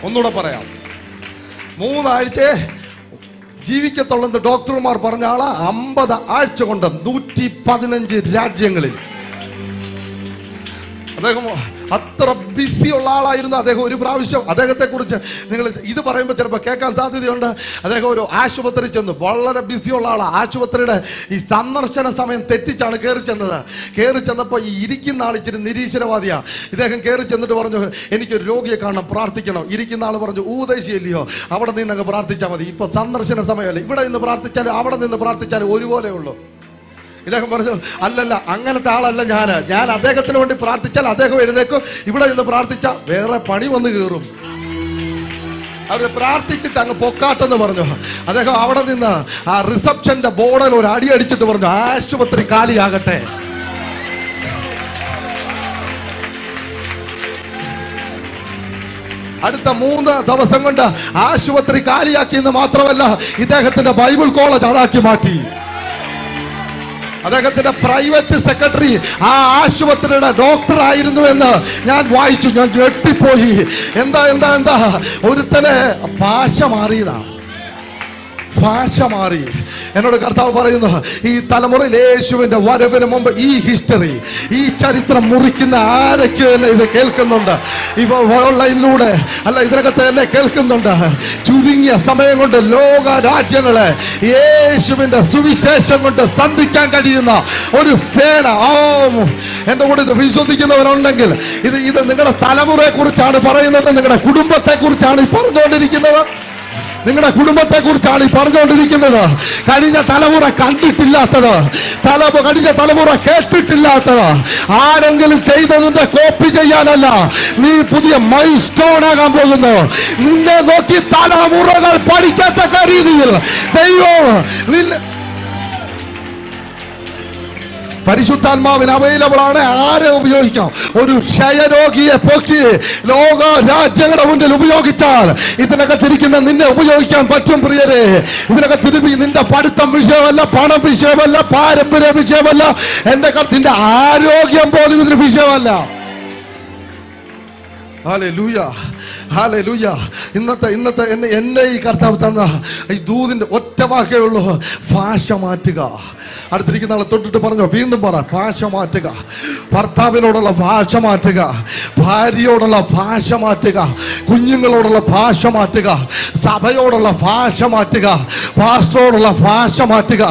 ഒന്നുകൂടെ പറയാം, 3 ആഴ്ചയെ ജീവിക്കത്തുള്ളെന്ന് ഡോക്ടർമാർ പറഞ്ഞ ആളാ 50 ആഴ്ച കൊണ്ട് 115 രാജ്യങ്ങളിൽ. അദ്ദേഹം അത്ര ബിസിയുള്ള ആളായിരുന്നു. അദ്ദേഹം ഒരു പ്രാവശ്യം, അദ്ദേഹത്തെ കുറിച്ച് നിങ്ങൾ ഇത് പറയുമ്പോൾ ചിലപ്പോൾ കേൾക്കാൻ സാധ്യതയുണ്ട്, അദ്ദേഹം ഒരു ആശുപത്രി ചെന്നു. വളരെ ബിസിയുള്ള ആളാണ്. ആശുപത്രിയുടെ ഈ സന്ദർശന സമയം തെറ്റിച്ചാണ് കയറി ചെന്നത്. കയറി ചെന്നപ്പോൾ ഈ ഇരിക്കുന്ന ആൾ ഇച്ചിരി നിരീശ്വരവാദിയാണ്. ഇദ്ദേഹം കയറി ചെന്നിട്ട് പറഞ്ഞു, എനിക്കൊരു രോഗിയെ കാണണം, പ്രാർത്ഥിക്കണം. ഇരിക്കുന്ന ആൾ പറഞ്ഞു, ഊദേശിയല്ലയോ, അവിടെ നിന്നങ്ങ് പ്രാർത്ഥിച്ചാൽ മതി, ഇപ്പൊ സന്ദർശന സമയമല്ലേ, ഇവിടെ നിന്ന് പ്രാർത്ഥിച്ചാലും അവിടെ നിന്ന് പ്രാർത്ഥിച്ചാലും ഒരുപോലെ ഉള്ളൂ. ഇദ്ദേഹം പറഞ്ഞു, അല്ലല്ല, അങ്ങനത്തെ ആളല്ല ഞാൻ അദ്ദേഹത്തിന് വേണ്ടി പ്രാർത്ഥിച്ചാൽ അദ്ദേഹം എഴുന്നേക്കും, ഇവിടെ നിന്ന് പ്രാർത്ഥിച്ചാൽ വേറെ പണി വന്ന് കയറും, അത് പ്രാർത്ഥിച്ചിട്ട് അങ്ങ് പൊക്കാട്ടെന്ന് പറഞ്ഞു. അദ്ദേഹം അവിടെ നിന്ന് ആ റിസപ്ഷന്റെ ബോർഡിൽ ഒരു അടി അടിച്ചിട്ട് പറഞ്ഞു, ആശുപത്രി കാലിയാകട്ടെ. അടുത്ത 3 ദിവസം കൊണ്ട് ആശുപത്രി കാലിയാക്കിയെന്ന് മാത്രമല്ല, ഇദ്ദേഹത്തിന്റെ ബൈബിൾ കോളേജ് അതാക്കി മാറ്റി. അദ്ദേഹത്തിന്റെ പ്രൈവറ്റ് സെക്രട്ടറി ആ ആശുപത്രിയുടെ ഡോക്ടർ ആയിരുന്നു എന്ന് ഞാൻ വായിച്ചു. ഞാൻ ഞെട്ടിപ്പോയി. എന്താ ഒരുത്തനെ ഭാഷ മാറിയതാ, ഭാഷ മാറി. എന്നോട് കർത്താവ് പറയുന്നു, ഈ തലമുറയിൽ യേശുവിന്റെ വരവിന് മുമ്പ് ഈ ഹിസ്റ്ററി, ഈ ചരിത്രം മുറിക്കുന്ന ആരൊക്കെ എന്നെ ഇത് കേൾക്കുന്നുണ്ട്, ഇപ്പൊ ഓൺലൈനിലൂടെ അല്ല ഇതിനകത്ത് എന്നെ കേൾക്കുന്നുണ്ട്. ചുരുങ്ങിയ സമയം കൊണ്ട് ലോക രാജ്യങ്ങളെ യേശുവിന്റെ സുവിശേഷം കൊണ്ട് സന്ധിക്കാൻ കഴിയുന്ന ഒരു സേന. എന്റെ കൂടെ ഇത് വിശ്വസിക്കുന്നവരുണ്ടെങ്കിൽ ഇത് നിങ്ങളുടെ തലമുറയെ കുറിച്ചാണ് പറയുന്നത്, നിങ്ങളുടെ കുടുംബത്തെ കുറിച്ചാണ് ഈ പറഞ്ഞുകൊണ്ടിരിക്കുന്നത്, നിങ്ങളുടെ കുടുംബത്തെ കുറിച്ചാണ് ഈ പറഞ്ഞുകൊണ്ടിരിക്കുന്നത്. കഴിഞ്ഞ തലമുറ കണ്ടിട്ടില്ലാത്തത്, കഴിഞ്ഞ തലമുറ കേട്ടിട്ടില്ലാത്തത്, ആരെങ്കിലും ചെയ്തതിന്റെ കോപ്പി ചെയ്യാനല്ല, നീ പുതിയ മൈൽ സ്റ്റോൺ ആകാൻ പോകുന്നു. നിന്നെ നോക്കി തലമുറകൾ പഠിക്കത്തക്ക രീതിയിൽ ദൈവം പരിശുദ്ധാത്മാവിന് അവൈലബിൾ ആണ്. ആരെ ഉപയോഗിക്കാം? ഒരു ക്ഷയരോഗിയെ പൊക്കി ലോക രാജ്യങ്ങളുടെ മുന്നിൽ ഉപയോഗിച്ചാൽ ഇതിനകത്തിരിക്കുന്ന നിന്നെ ഉപയോഗിക്കാൻ പറ്റും. പ്രിയരെ, ഇതിനകത്തിരിപ്പി നിന്റെ പഠിത്തം വിഷയമല്ല, പണം വിഷയമല്ല, പാരമ്പര്യ വിഷയമല്ല, നിന്റെ ആരോഗ്യം പോലും ഇതിന് വിഷയമല്ല. Hallelujah, hallelujah. ഇന്നത്തെ എന്നെ ഈ കർത്താവ് തന്ന ഈ ദൂതിന്റെ ഒറ്റ വാക്കേ ഉള്ളൂ, ഭാഷ മാറ്റുക. അടുത്തിരിക്കുന്ന ആളെ തൊട്ടിട്ട് പറഞ്ഞു, വീണ്ടും പറ, ഭാഷ മാറ്റുക. ഭർത്താവിനോടുള്ള ഭാഷ മാറ്റുക, ഭാര്യയോടുള്ള ഭാഷ മാറ്റുക, കുഞ്ഞുങ്ങളോടുള്ള ഭാഷ മാറ്റുക, സഭയോടുള്ള ഭാഷ മാറ്റുക, പാസ്റ്ററോടുള്ള ഭാഷ മാറ്റുക.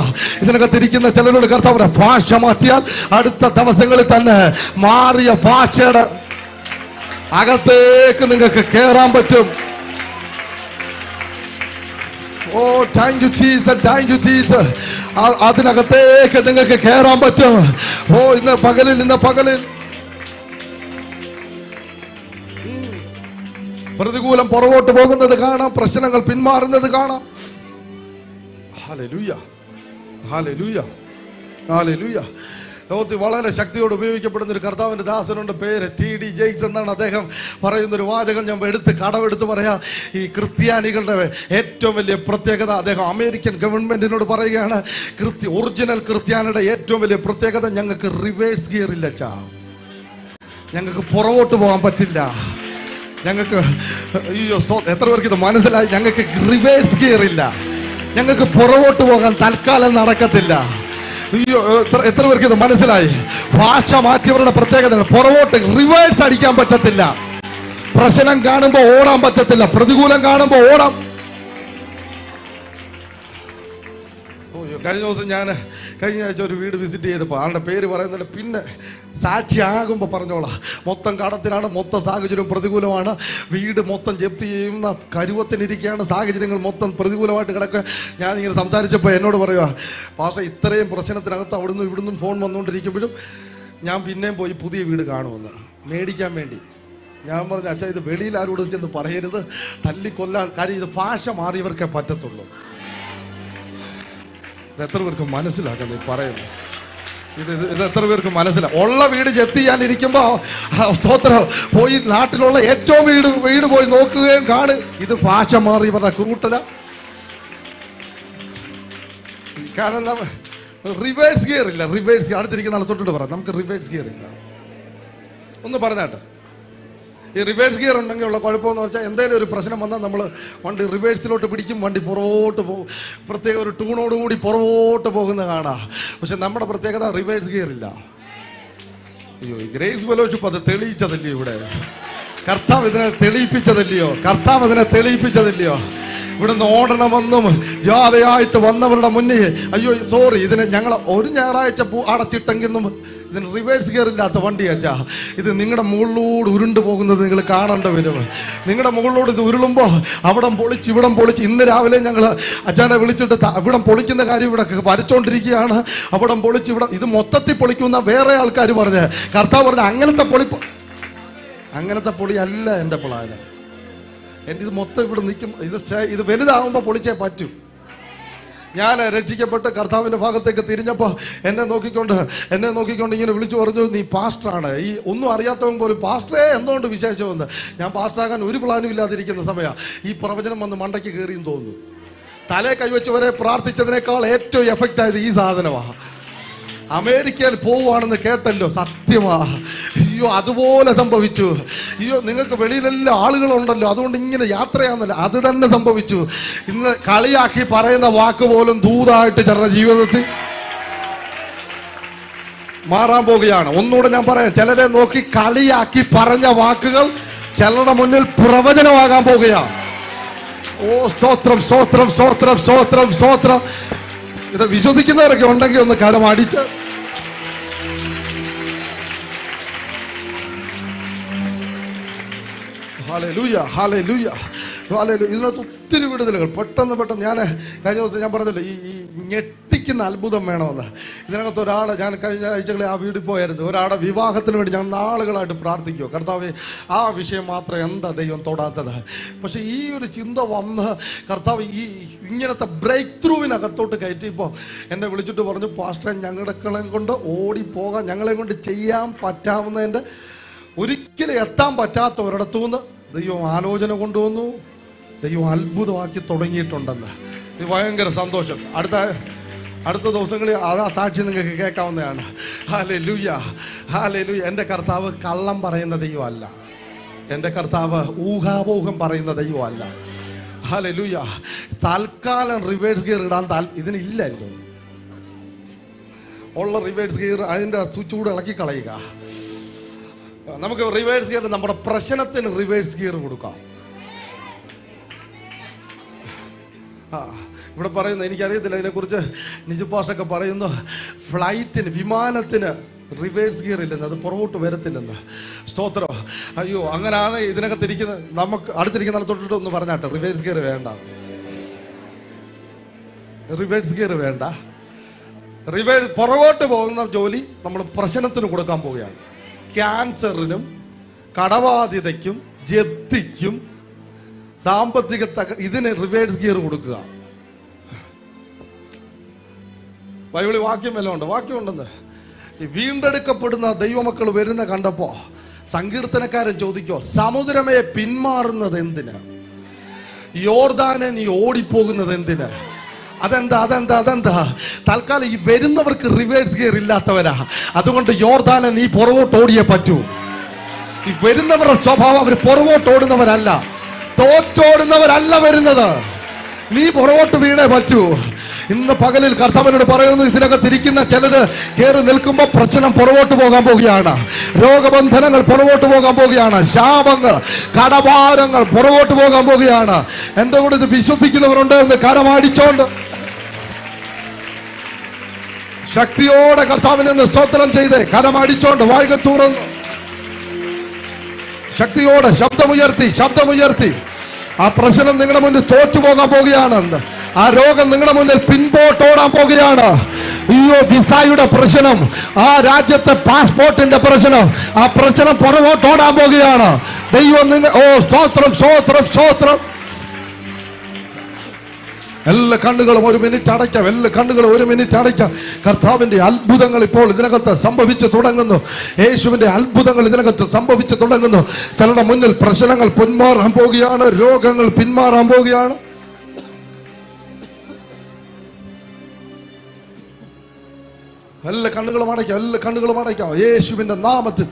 ഇതിനകത്തിരിക്കുന്ന ചിലരോട് കർത്താവിന്റെ ഭാഷ മാറ്റിയാൽ അടുത്ത ദിവസങ്ങളിൽ തന്നെ മാറിയ ഭാഷയുടെ അകത്തേക്ക് നിങ്ങൾക്ക് കയറാൻ പറ്റും. Oh thank you Jesus, thank you Jesus. അതിനകത്തേക്ക് നിങ്ങൾക്ക് കയറാൻ പറ്റും. ഓ ഇന്ന് പകലിൽ പ്രതികൂലം പുറകോട്ട് പോകുന്നത് കാണാം, പ്രശ്നങ്ങൾ പിന്മാറുന്നത് കാണാം. Hallelujah, hallelujah, hallelujah. ലോകത്തിൽ വളരെ ശക്തിയോട് ഉപയോഗിക്കപ്പെടുന്ന ഒരു കർത്താവിൻ്റെ ദാസനുണ്ട്, പേര് TD ജെയ്ക്സ് എന്നാണ്. അദ്ദേഹം പറയുന്നൊരു വാചകം ഞാൻ കടമെടുത്ത് പറയാം. ഈ ക്രിസ്ത്യാനികളുടെ ഏറ്റവും വലിയ പ്രത്യേകത, അദ്ദേഹം അമേരിക്കൻ ഗവൺമെന്റിനോട് പറയുകയാണ്, ഒറിജിനൽ ക്രിസ്ത്യാനിയുടെ ഏറ്റവും വലിയ പ്രത്യേകത, ഞങ്ങൾക്ക് റിവേഴ്സ് ഗിയർ ഇല്ല, ഞങ്ങൾക്ക് പുറകോട്ട് പോകാൻ പറ്റില്ല. ഞങ്ങൾക്ക് എത്ര പേർക്ക് ഇത് മനസ്സിലായി? ഞങ്ങൾക്ക് റിവേഴ്സ് ഗിയർ ഇല്ല, ഞങ്ങൾക്ക് പുറകോട്ട് പോകാൻ തൽക്കാലം നടക്കത്തില്ല. എത്ര പേർക്ക് ഇത് മനസ്സിലായി? ഭാഷ മാറ്റിയവരുടെ പ്രത്യേകത, പുറകോട്ട് റിവേഴ്സ് അടിക്കാൻ പറ്റത്തില്ല. പ്രശ്നം കാണുമ്പോൾ ഓടാൻ പറ്റത്തില്ല, പ്രതികൂലം കാണുമ്പോൾ ഓടാം. കഴിഞ്ഞ ആഴ്ച ഒരു വീട് വിസിറ്റ് ചെയ്തപ്പോൾ ആളുടെ പേര് പറയുന്നില്ല, പിന്നെ സാക്ഷിയാകുമ്പോൾ പറഞ്ഞോളാം. മൊത്തം കടത്തിലാണ്, മൊത്തം സാഹചര്യം പ്രതികൂലമാണ്, വീട് മൊത്തം ജപ്തി ചെയ്യുന്ന കരുവത്തിനിരിക്കുകയാണ്, സാഹചര്യങ്ങൾ മൊത്തം പ്രതികൂലമായിട്ട് കിടക്കുക. ഞാനിങ്ങനെ സംസാരിച്ചപ്പോൾ എന്നോട് പറയുക, പാസ്റ്റർ ഇത്രയും പ്രശ്നത്തിനകത്ത് അവിടുന്ന് ഇവിടുന്നും ഫോൺ വന്നുകൊണ്ടിരിക്കുമ്പോഴും ഞാൻ പിന്നെയും പോയി പുതിയ വീട് കാണുമെന്ന് മേടിക്കാൻ വേണ്ടി. ഞാൻ പറഞ്ഞു, അച്ഛാ ഇത് വെളിയിൽ ആരോടും ചെന്ന് പറയരുത്, തല്ലിക്കൊല്ലാൻ. കാര്യം ഇത് ഭാഷ മാറിയവർക്കേ പറ്റത്തുള്ളൂ. എത്ര പേർക്ക് മനസ്സിലാക്കാം നീ പറയുന്നു? ഇത് എത്ര പേർക്ക് മനസ്സിലാവും? ഉള്ള വീട് ജപ്തി ചെയ്യാനിരിക്കുമ്പോ സ്തോത്രം പോയി നാട്ടിലുള്ള ഏറ്റവും വീട് പോയി നോക്കുകയും ഇത് ഭാഷ മാറി ഇവരുടെ കൂട്ടല. കാരണം റിവേഴ്സ് ഗിയർ ഇല്ല. റിവേഴ്സ് ഗിയർ അടുത്തിരിക്കുന്ന ആൾ തൊട്ടിട്ട് പറയാം, നമുക്ക് റിവേഴ്സ് ഗിയർ ഇല്ല. ഒന്ന് പറഞ്ഞാട്ടെ, ഈ റിവേഴ്സ് ഗിയർ ഉണ്ടെങ്കിൽ ഉള്ള കുഴപ്പമെന്ന് വെച്ചാൽ എന്തെങ്കിലും ഒരു പ്രശ്നം വന്നാൽ നമ്മൾ വണ്ടി റിവേഴ്സിലോട്ട് പിടിക്കും, വണ്ടി പുറകോട്ട് പോകും, പ്രത്യേക ഒരു ടൂണോടുകൂടി പുറകോട്ട് പോകുന്ന കാണാം. പക്ഷെ നമ്മുടെ പ്രത്യേകത റിവേഴ്സ് ഗിയർ ഇല്ല. അയ്യോ, ഗ്രേസ് ഫെലോഷിപ്പ് അത് തെളിയിച്ചതല്ലയോ? ഇവിടെ കർത്താവ് ഇതിനെ തെളിയിപ്പിച്ചതല്ലയോ? കർത്താവ് ഇതിനെ തെളിയിപ്പിച്ചതല്ലയോ? ഇവിടുന്ന് ഓടണമെന്നും ജാഥയായിട്ട് വന്നവരുടെ മുന്നേ അയ്യോ സോറി, ഇതിനെ ഞങ്ങൾ ഒരു ഞായറാഴ്ച അടച്ചിട്ടെങ്കിലും ഇതിന് റിവേഴ്സ് ഗിയർ ഇല്ലാത്ത വണ്ടിയാച്ചാ. ഇത് നിങ്ങളുടെ മുകളിലൂടെ ഉരുണ്ടു പോകുന്നത് നിങ്ങൾ കാണേണ്ട വരും. നിങ്ങളുടെ മുകളിലൂടെ ഇത് ഉരുളുമ്പോൾ അവിടം പൊളിച്ച് ഇവിടം പൊളിച്ച്. ഇന്ന് രാവിലെ ഞങ്ങൾ അച്ഛനെ വിളിച്ചിട്ട് ഇവിടം പൊളിക്കുന്ന കാര്യം ഇവിടെ വരച്ചോണ്ടിരിക്കുകയാണ്. അവിടം പൊളിച്ച് ഇവിടെ ഇത് മൊത്തത്തിൽ പൊളിക്കുന്ന വേറെ ആൾക്കാർ പറഞ്ഞ്, കർത്താവ് പറഞ്ഞ അങ്ങനത്തെ പൊളി അല്ല എൻ്റെ പ്ലാന്. എൻ്റെ ഇത് മൊത്തം ഇവിടെ നിൽക്കും. ഇത് വലുതാകുമ്പോൾ പൊളിച്ചേ പറ്റൂ. ഞാൻ രക്ഷിക്കപ്പെട്ട് കർത്താവിൻ്റെ ഭാഗത്തേക്ക് തിരിഞ്ഞപ്പോൾ എന്നെ നോക്കിക്കൊണ്ട് ഇങ്ങനെ വിളിച്ചു പറഞ്ഞു, നീ പാസ്റ്ററാണ്. ഈ ഒന്നും അറിയാത്തവൻ പോലും പാസ്റ്ററേ എന്തുകൊണ്ട് വിശേഷമെന്ന്. ഞാൻ പാസ്റ്ററാകാൻ ഒരു പ്ലാനും ഇല്ലാതിരിക്കുന്ന സമയമാണ് ഈ പ്രവചനം വന്ന് മണ്ടയ്ക്ക് കയറിയും തോന്നുന്നു. തലേ കൈവച്ചവരെ പ്രാർത്ഥിച്ചതിനേക്കാൾ ഏറ്റവും എഫക്റ്റ് ആയത് ഈ സാധനമാണ്. അമേരിക്കയിൽ പോവുകയാണെന്ന് കേട്ടല്ലോ, സത്യമാ. അയ്യോ അതുപോലെ സംഭവിച്ചു. അയ്യോ നിങ്ങൾക്ക് വെളിയിലെല്ലാം ആളുകളുണ്ടല്ലോ, അതുകൊണ്ട് ഇങ്ങനെ യാത്രയാന്നല്ലോ, അത് തന്നെ സംഭവിച്ചു. ഇന്ന് കളിയാക്കി പറയുന്ന വാക്ക് പോലും ദൂതായിട്ട് ചിലരുടെ ജീവിതത്തിൽ മാറാൻ പോവുകയാണ്. ഒന്നുകൂടെ ഞാൻ പറയാം, ചിലരെ നോക്കി കളിയാക്കി പറഞ്ഞ വാക്കുകൾ ചിലരുടെ മുന്നിൽ പ്രവചനമാകാൻ പോവുകയാണ്. ഓ സ്തോത്രം സ്തോത്രം സ്തോത്രം സ്തോത്രം സ്തോത്രം. ഇത് വിശ്വസിക്കുന്നവരൊക്കെ ഉണ്ടെങ്കിൽ ഒന്ന് കരം അടിച്ച് ഹല്ലേലൂയ ഹല്ലേലൂയ ഹല്ലേലൂയ. ഇതിനകത്ത് ഒത്തിരി വിടുതലുകൾ പെട്ടെന്ന് ഞാൻ കഴിഞ്ഞ ദിവസം ഞാൻ പറഞ്ഞല്ലോ ഈ ഞെട്ടിക്കുന്ന അത്ഭുതം വേണമെന്ന്. ഇതിനകത്ത് ഒരാൾ, ഞാൻ കഴിഞ്ഞ ആഴ്ചകളിൽ ആ വീട്ടിൽ പോയായിരുന്നു, ഒരാളുടെ വിവാഹത്തിന് വേണ്ടി ഞാൻ നാളുകളായിട്ട് പ്രാർത്ഥിക്കുമോ, കർത്താവേ ആ വിഷയം മാത്രം എന്താ ദൈവം തൊടാത്തത്. പക്ഷെ ഈ ഒരു ചിന്ത വന്ന് കർത്താവ് ഇങ്ങനത്തെ ബ്രേക്ക് ത്രൂവിനകത്തോട്ട് കയറ്റിയപ്പോൾ എന്നെ വിളിച്ചിട്ട് പറഞ്ഞു, പാസ്റ്റർ ഞങ്ങളെ കൊണ്ട് ഓടിപ്പോകാൻ, ഞങ്ങളെ കൊണ്ട് ചെയ്യാൻ പറ്റാവുന്നതിൻ്റെ ഒരിക്കലും എത്താൻ പറ്റാത്ത ഒരിടത്തുനിന്ന് ദൈവം ആലോചന കൊണ്ടുവന്നു, ദൈവം അത്ഭുതമാക്കി തുടങ്ങിയിട്ടുണ്ടെന്ന്. ഇത് ഭയങ്കര സന്തോഷം. അടുത്ത ദിവസങ്ങളിൽ ആ സാക്ഷി നിങ്ങൾക്ക് കേൾക്കാവുന്നതാണ്. Hallelujah hallelujah. എൻ്റെ കർത്താവ് കള്ളം പറയുന്ന ദൈവമല്ല, എൻ്റെ കർത്താവ് ഊഹാപോഹം പറയുന്ന ദൈവമല്ല. ഹല്ലേലൂയ. തൽക്കാലം റിവേഴ്സ് ഗിയർ ഇടാൻ ഇതിനില്ലല്ലോ. ഉള്ള റിവേഴ്സ് ഗിയർ അതിൻ്റെ ചൂട് ഇളക്കി കളയുക. നമുക്ക് റിവേഴ്സ് ഗിയർ, നമ്മുടെ പ്രശ്നത്തിന് റിവേഴ്സ് ഗിയർ കൊടുക്കാം. ഇവിടെ പറയുന്നു, എനിക്കറിയത്തില്ല ഇതിനെക്കുറിച്ച്, നിജുപാഷൊക്കെ പറയുന്നു, ഫ്ലൈറ്റിന് വിമാനത്തിന് റിവേഴ്സ് ഗിയർ ഇല്ലെന്ന്, അത് പുറകോട്ട് വരത്തില്ലെന്ന്. സ്തോത്രം. അയ്യോ അങ്ങനെയാണ് ഇതിനകത്തിരിക്കുന്ന നമുക്ക് അടുത്തിരിക്കുന്ന തൊട്ടിട്ട് ഒന്ന് പറഞ്ഞാട്ടെ, റിവേഴ്സ് ഗിയർ വേണ്ട, റിവേഴ്സ് ഗിയർ വേണ്ട. പുറകോട്ട് പോകുന്ന ജോലി നമ്മൾ പ്രശ്നത്തിന് കൊടുക്കാൻ പോവുകയാണ്. ക്യാൻസറിനും കടബാധ്യതയ്ക്കും ജപ്തിക്കും സാമ്പത്തിക ഇതിന് റിവേഴ്സ് ഗിയർ കൊടുക്കുക. ബൈബിളിൽ വാക്യം വല്ലതും ഉണ്ട്? വാക്യമുണ്ടെന്ന്. ഈ വീണ്ടെടുക്കപ്പെടുന്ന ദൈവമക്കൾ വരുന്ന കണ്ടപ്പോ സങ്കീർത്തനക്കാരൻ ചോദിക്കോ, സമുദ്രമേ പിന്മാറുന്നത് എന്തിന്, യോർദാനെ നീ ഓടിപ്പോകുന്നത് എന്തിന്? അതെന്താ തൽക്കാലം ഈ വരുന്നവർക്ക് റിവേഴ്സ് ഗിയർ ഇല്ലാത്തവരാ. അതുകൊണ്ട് യോർദാനെ നീ പുറകോട്ട് ഓടിയേ പറ്റൂ. ഈ വരുന്നവരുടെ സ്വഭാവം, അവർ പുറകോട്ട് ഓടുന്നവരല്ല, തോറ്റോടുന്നവരല്ല വരുന്നത്. നീ പുറകോട്ട് വീണേ പറ്റൂ. ഇന്ന് പകലിൽ കർത്താവിനോട് പറയുന്നു, ഇതിനകത്തിരിക്കുന്ന ചിലര് കയറി നിൽക്കുമ്പോൾ പ്രശ്നം പുറകോട്ട് പോകാൻ പോവുകയാണ്, രോഗബന്ധനങ്ങൾ പുറകോട്ട് പോകാൻ പോവുകയാണ്, ശാപങ്ങൾ കടഭാരങ്ങൾ പുറകോട്ട് പോകാൻ പോവുകയാണ്. എൻ്റെ കൂടെ ഇത് വിശ്വസിക്കുന്നവരുണ്ട് എന്ന് കരമടിച്ചോണ്ട് ശക്തിയോടെ കർത്താവിനെ സ്തോത്രം ചെയ്തേ, കരമടിച്ചോണ്ട് വായ്ക തുറന്നു ശക്തിയോടെ ശബ്ദമുയർത്തി ആ പ്രശ്നം നിങ്ങളുടെ മുന്നിൽ തോറ്റുപോകാൻ പോവുകയാണ്. ആ രോഗം നിങ്ങളുടെ മുന്നിൽ പിൻപോട്ടോടാൻ പോവുകയാണ്. അയ്യോ വിസയുടെ പ്രശ്നം, ആ രാജ്യത്തെ പാസ്പോർട്ടിന്റെ പ്രശ്നം, ആ പ്രശ്നം പുറകോട്ടോടാൻ പോവുകയാണ്. ദൈവം ഓ സ്തോത്രം സ്തോത്രം സ്തോത്രം. എല്ലാ കണ്ണുകളും ഒരു മിനിറ്റ് അടയ്ക്കാം, എല്ലാ കണ്ണുകളും ഒരു മിനിറ്റ് അടയ്ക്കാം. കർത്താവിന്റെ അത്ഭുതങ്ങൾ ഇപ്പോൾ ഇതിനകത്ത് സംഭവിച്ചു തുടങ്ങുന്നു. യേശുവിന്റെ അത്ഭുതങ്ങൾ ഇതിനകത്ത് സംഭവിച്ചു തുടങ്ങുന്നു. ചിലരുടെ മുന്നിൽ പ്രശ്നങ്ങൾ പിന്മാറാൻ പോവുകയാണ്, രോഗങ്ങൾ പിന്മാറാൻ പോവുകയാണ്. എല്ലാ കണ്ണുകളും അടയ്ക്കാം, എല്ലാ കണ്ണുകളും അടയ്ക്കാം യേശുവിന്റെ നാമത്തിൽ.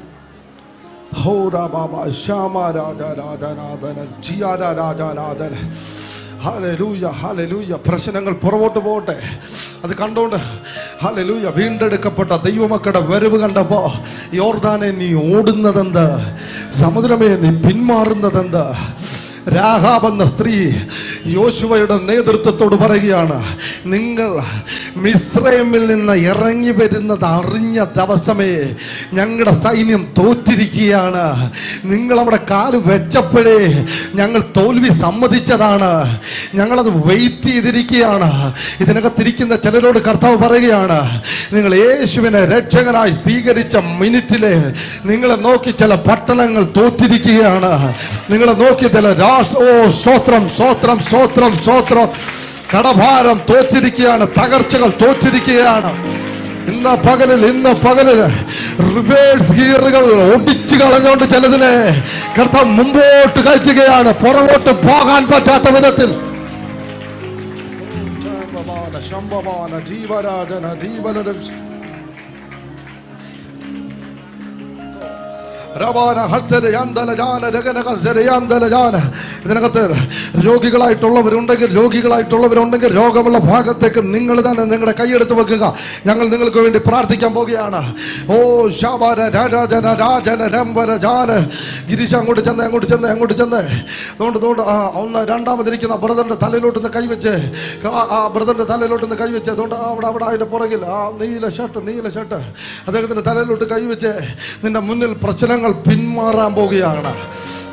Hallelujah, hallelujah. പ്രശ്നങ്ങൾ പുറകോട്ട് പോട്ടെ, അത് കണ്ടോണ്ട് ഹല്ലേലൂയ. വീണ്ടെടുക്കപ്പെട്ട ദൈവമക്കളുടെ വരവ് കണ്ടപ്പോ, യോർദാനെ നീ ഓടുന്നതെന്ത്, സമുദ്രമേ നീ പിന്മാറുന്നതെന്ത്. രാഹാബ് എന്ന സ്ത്രീ യോശുവയുടെ നേതൃത്വത്തോട് പറയുകയാണ്, നിങ്ങൾ മിസ്രൈമിൽ നിന്ന് ഇറങ്ങി വരുന്നത് അറിഞ്ഞ ദിവസമേ ഞങ്ങളുടെ സൈന്യം തോറ്റിരിക്കുകയാണ്. നിങ്ങൾ അവിടെ കാല് വെച്ചപ്പോഴേ ഞങ്ങൾ തോൽവി സമ്മതിച്ചതാണ്, ഞങ്ങളത് വെയിറ്റ് ചെയ്തിരിക്കുകയാണ്. ഇതിനകത്തിരിക്കുന്ന ചിലരോട് കർത്താവ് പറയുകയാണ്, നിങ്ങൾ യേശുവിനെ രക്ഷകനായി സ്വീകരിച്ച മിനിറ്റിലെ നിങ്ങളെ നോക്കി ചില പട്ടണങ്ങൾ തോറ്റിരിക്കുകയാണ്. നിങ്ങളെ നോക്കി ചില സ്തോത്രം സ്തോത്രം സ്തോത്രം സ്തോത്രം. കടഭാരം തോറ്റിരിക്കുകയാണ്, തകർച്ചകൾ തോറ്റിരിക്കുകയാണ്. ഇന്ന് പകലിൽ റിവേഴ്സ് ഗിയറുകൾ ഒടിച്ചു കളഞ്ഞുകൊണ്ട് ചിലതിനെ കർത്താവ് മുമ്പോട്ട് കയറ്റുകയാണ്, പുറകോട്ട് പോകാൻ പറ്റാത്ത വിധത്തിൽ. ഇതിനകത്ത് രോഗികളായിട്ടുള്ളവരുണ്ടെങ്കിൽ രോഗമുള്ള ഭാഗത്തേക്ക് നിങ്ങൾ തന്നെ നിങ്ങളുടെ കൈയെടുത്ത് വെക്കുക. ഞങ്ങൾ നിങ്ങൾക്ക് വേണ്ടി പ്രാർത്ഥിക്കാൻ പോവുകയാണ്. ഓ ശാബാര രാജന രാജന രംബര ജാന ഗിരീഷ അങ്ങോട്ട് ചെന്ന് അതുകൊണ്ട് ഒന്ന് രണ്ടാമതിരിക്കുന്ന ബ്രദറിന്റെ തലയിലോട്ടൊന്ന് കൈവച്ച്, ആ ബ്രദറിന്റെ തലയിലോട്ടൊന്ന് കൈവച്ച്, അതുകൊണ്ട് അവിടെ അതിന്റെ പുറകിൽ ആ നീല ഷർട്ട് അദ്ദേഹത്തിന്റെ തലയിലോട്ട് കൈവച്ച്, നിന്റെ മുന്നിൽ പ്രശ്നങ്ങൾ പിന്മാറാൻ പോവുകയാണ്.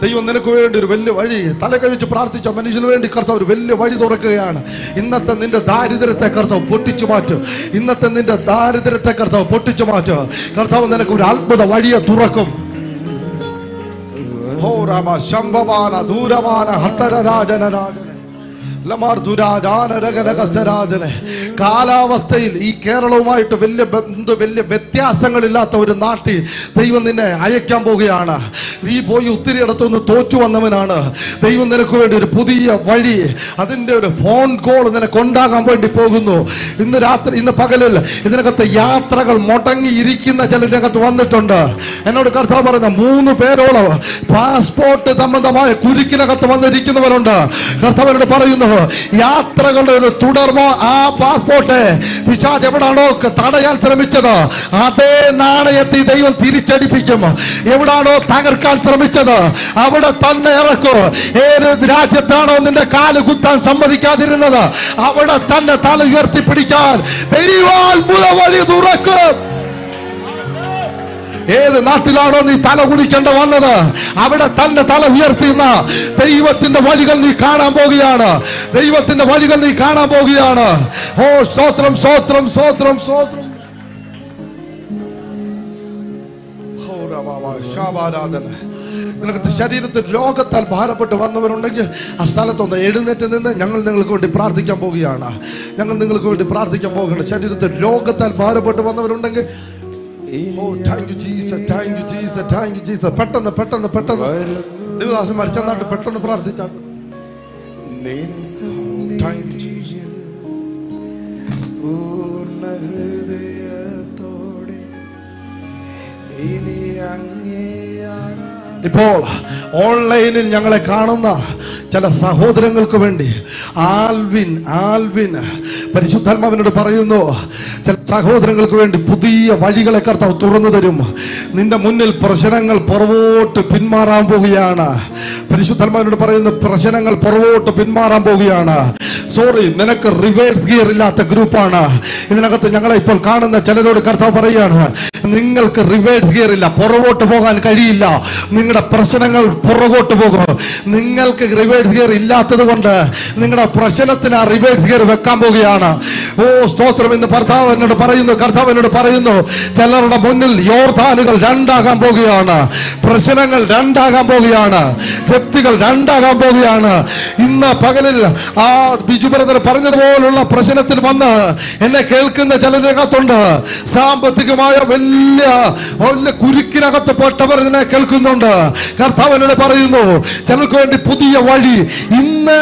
ദൈവം നിനക്ക് വേണ്ടി ഒരു വലിയ വഴി, തല കഴിച്ച് പ്രാർത്ഥിച്ച മനുഷ്യന് വേണ്ടി കർത്താവ് ഒരു വലിയ വഴി തുറക്കുകയാണ്. ഇന്നത്തെ നിന്റെ ദാരിദ്ര്യത്തെ കർത്താവ് പൊട്ടിച്ചു മാറ്റും. കർത്താവ് നിനക്ക് ഒരു അത്ഭുത വഴിയെ തുറക്കും. കാലാവസ്ഥയിൽ ഈ കേരളവുമായിട്ട് വലിയ വ്യത്യാസങ്ങളില്ലാത്ത ഒരു നാട്ടിൽ ദൈവം നിന്നെ അയക്കാൻ പോവുകയാണ്. നീ പോയി ഒത്തിരി ഇടത്തുനിന്ന് തോറ്റു വന്നവനാണ്. ദൈവം നിനക്ക് വേണ്ടി ഒരു പുതിയ വഴി, അതിൻ്റെ ഒരു ഫോൺ കോൾ നിനക്കുണ്ടാകാൻ വേണ്ടി പോകുന്നു. ഇന്ന് പകലിൽ ഇതിനകത്ത് യാത്രകൾ മുടങ്ങിയിരിക്കുന്ന ചിലതിനകത്ത് വന്നിട്ടുണ്ട്. എന്നോട് കർത്താവ് പറയുന്ന 3 പേരോളം പാസ്പോർട്ട് സംബന്ധമായ കുരുക്കിനകത്ത് വന്നിരിക്കുന്നവരുണ്ട്. കർത്താവിനോട് പറയുന്നു, യാത്രകളുടെ ഒരു തുടർമോ ആ പാസ്പോർട്ട് പിശാച് എവിടാണോ തടയാൻ ശ്രമിച്ചത് അതേ നാണയത്തെ ദൈവം തിരിച്ചടിപ്പിക്കും. എവിടാണോ തകർക്കാൻ ശ്രമിച്ചത് അവിടെ തന്നെ ഇറക്കും. ഏത് രാജ്യത്താണോ നിന്റെ കാല് കുത്താൻ സമ്മതിക്കാതിരുന്നത് അവിടെ തന്നെ തല ഉയർത്തിപ്പിടിക്കാൻ ദൈവാത്ഭുത വഴി തുറക്കും. ഏത് നാട്ടിലാണോ നീ തല കുടിക്കേണ്ട വന്നത് അവിടെ തന്നെ തല ഉയർത്തുന്ന ദൈവത്തിന്റെ വഴികൾ നീ കാണാൻ പോവുകയാണ്. ഓ സ്തോത്രം സ്തോത്രം സ്തോത്രം സ്തോത്രം. നിനക്ക് ശരീരത്തിൽ രോഗത്താൽ ഭാരപ്പെട്ട് വന്നവരുണ്ടെങ്കിൽ ആ സ്ഥലത്തൊന്ന് എഴുന്നേറ്റ് നിന്ന് ഞങ്ങൾ നിങ്ങൾക്ക് വേണ്ടി പ്രാർത്ഥിക്കാൻ പോവുകയാണ്. ശരീരത്തിൽ രോഗത്താൽ ഭാരപ്പെട്ട് വന്നവരുണ്ടെങ്കിൽ പെട്ടെന്ന് ദേവദാസന്മാർ ചെന്നാട്ട് പെട്ടെന്ന് പ്രാർത്ഥിച്ചാട്ട്. ഇപ്പോൾ ഓൺലൈനിൽ ഞങ്ങളെ കാണുന്ന ചില സഹോദരങ്ങൾക്ക് വേണ്ടി ആൽവിൻ പരിശുദ്ധാത്മാവിനോട് പറയുന്നു, ചില സഹോദരങ്ങൾക്ക് വേണ്ടി പുതിയ വഴികളെ കർത്താവ് തുറന്നു തരും. നിന്റെ മുന്നിൽ പ്രശ്നങ്ങൾ പുറകോട്ട് പിന്മാറാൻ പോവുകയാണ്. പരിശുദ്ധാത്മാവിനോട് പറയുന്നു, പ്രശ്നങ്ങൾ പുറകോട്ട് പിന്മാറാൻ പോവുകയാണ്. സോറി, നിനക്ക് റിവേഴ്സ് ഗിയർ ഇല്ലാത്ത ഗ്രൂപ്പാണ് ഇതിനകത്ത് ഞങ്ങളെ ഇപ്പോൾ കാണുന്ന ചിലരോട് കർത്താവ് പറയുകയാണ്, നിങ്ങൾക്ക് റിവേഴ്സ് ഗിയർ ഇല്ല, പുറകോട്ട് പോകാൻ കഴിയില്ല. നിങ്ങളുടെ പ്രശ്നങ്ങൾ പുറകോട്ട് പോകും. നിങ്ങൾക്ക് റിവേഴ്സ് ഗിയർ ഇല്ലാത്തത് കൊണ്ട് നിങ്ങളുടെ പ്രശ്നത്തിന് ആ റിവേഴ്സ് ഗിയർ വെക്കാൻ പോവുകയാണ്. ഓ സ്തോത്രം. എന്ന് കർത്താവ് എന്നോട് പറയുന്നു, ചിലരുടെ മുന്നിൽ യോർദാനുകൾ രണ്ടാകാൻ പോവുകയാണ്, പ്രശ്നങ്ങൾ രണ്ടാകാൻ പോവുകയാണ്, ജപ്തികൾ രണ്ടാകാൻ പോവുകയാണ്. ഇന്ന് പകലിൽ ആ ബിജു ബ്രദർ പറഞ്ഞതുപോലുള്ള പ്രശ്നത്തിൽ വന്ന് എന്നെ കേൾക്കുന്ന ചിലരകത്തുണ്ട്. സാമ്പത്തികമായ വലിയ വലിയ കുരുക്കിനകത്ത് പെട്ടവർ ഇതിനെ കേൾക്കുന്നുണ്ട്. കർത്താവിനോട് പറയുന്നു, ചിലർക്ക് വേണ്ടി പുതിയ വഴി ഇന്ന്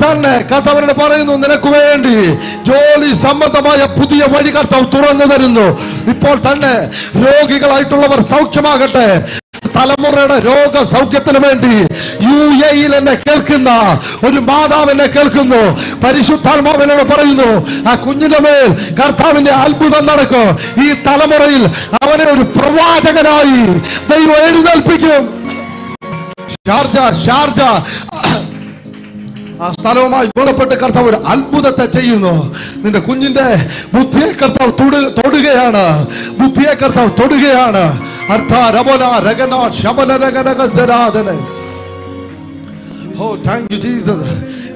തന്നെ കർത്താവിനോട് പറയുന്നു, നിനക്ക് വേണ്ടി ജോലി സംബന്ധമായ പുതിയ വഴി കർത്താവ് തുറന്നു തരുന്നു. ഇപ്പോൾ തന്നെ രോഗികളായിട്ടുള്ളവർ സൗഖ്യമാകട്ടെ. തലമുറയുടെ രോഗ സൗഖ്യത്തിന് വേണ്ടി UAE എന്നെ കേൾക്കുന്ന ഒരു മാതാവ് എന്നെ കേൾക്കുന്നു. പരിശുദ്ധാത്മാവിനോട് പറയുന്നു, ആ കുഞ്ഞിന്റെ മേൽ കർത്താവിന്റെ അത്ഭുതം നടക്കും. ഈ തലമുറയിൽ അവനെ ഒരു പ്രവാചകനായി ദൈവം എഴുന്നേൽപ്പിക്കും. ഷാർജ ആ സ്ഥലവുമായി ബന്ധപ്പെട്ട് കർത്താവ് ഒരു അത്ഭുതത്തെ ചെയ്യുന്നു. നിന്റെ കുഞ്ഞിന്റെ ബുദ്ധിയെ കർത്താവ് തൊടുകയാണ്.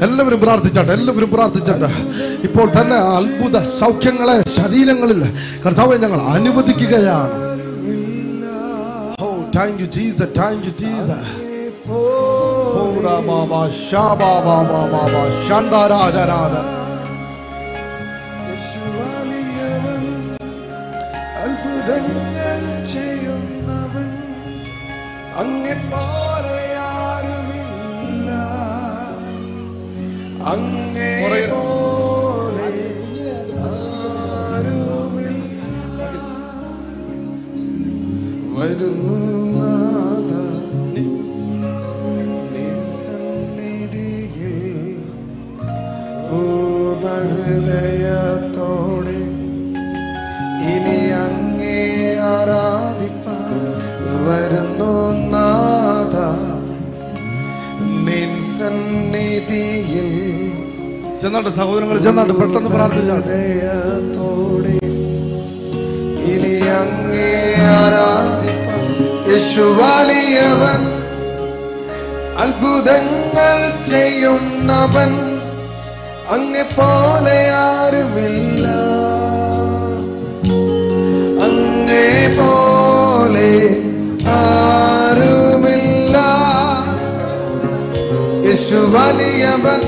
എല്ലാവരും പ്രാർത്ഥിച്ചട്ടെ. ഇപ്പോൾ തന്നെ അത്ഭുത സൗഖ്യങ്ങളെ ശരീരങ്ങളിൽ കർത്താവെ ഞങ്ങൾ അനുവദിക്കുകയാണ്. Thank you Jesus. അത്ഭുതങ്ങൾ ചെയ്യുന്നവൻ അങ്ങെപ്പോലെ ആരുമില്ല, അങ്ങെപ്പോലെ ആരുമില്ല. വരുന്നു നാഥാ നിൻ സന്നിധിയിൽ പൂർണ്ണഹൃദയത്തോടെ ഇനി അങ്ങേ ആരാധിപ്പാൻ വരുന്നു നാഥാ നിൻ സന്നിധിയിൽ. ചെന്നാട്ട് സഹോദരങ്ങൾ, ചെന്നാട്ട് പെട്ടെന്ന് പ്രാർത്ഥിച്ചോടെ ഇനി അങ്ങേ ആരാധിപ്പാൻ. യേശുവാലിയവൻ അത്ഭുതങ്ങൾ ചെയ്യുന്നവൻ അങ്ങെപ്പോലെ ആരുമില്ല, പോലെ ആരുമില്ല. യേശു വലിയവൻ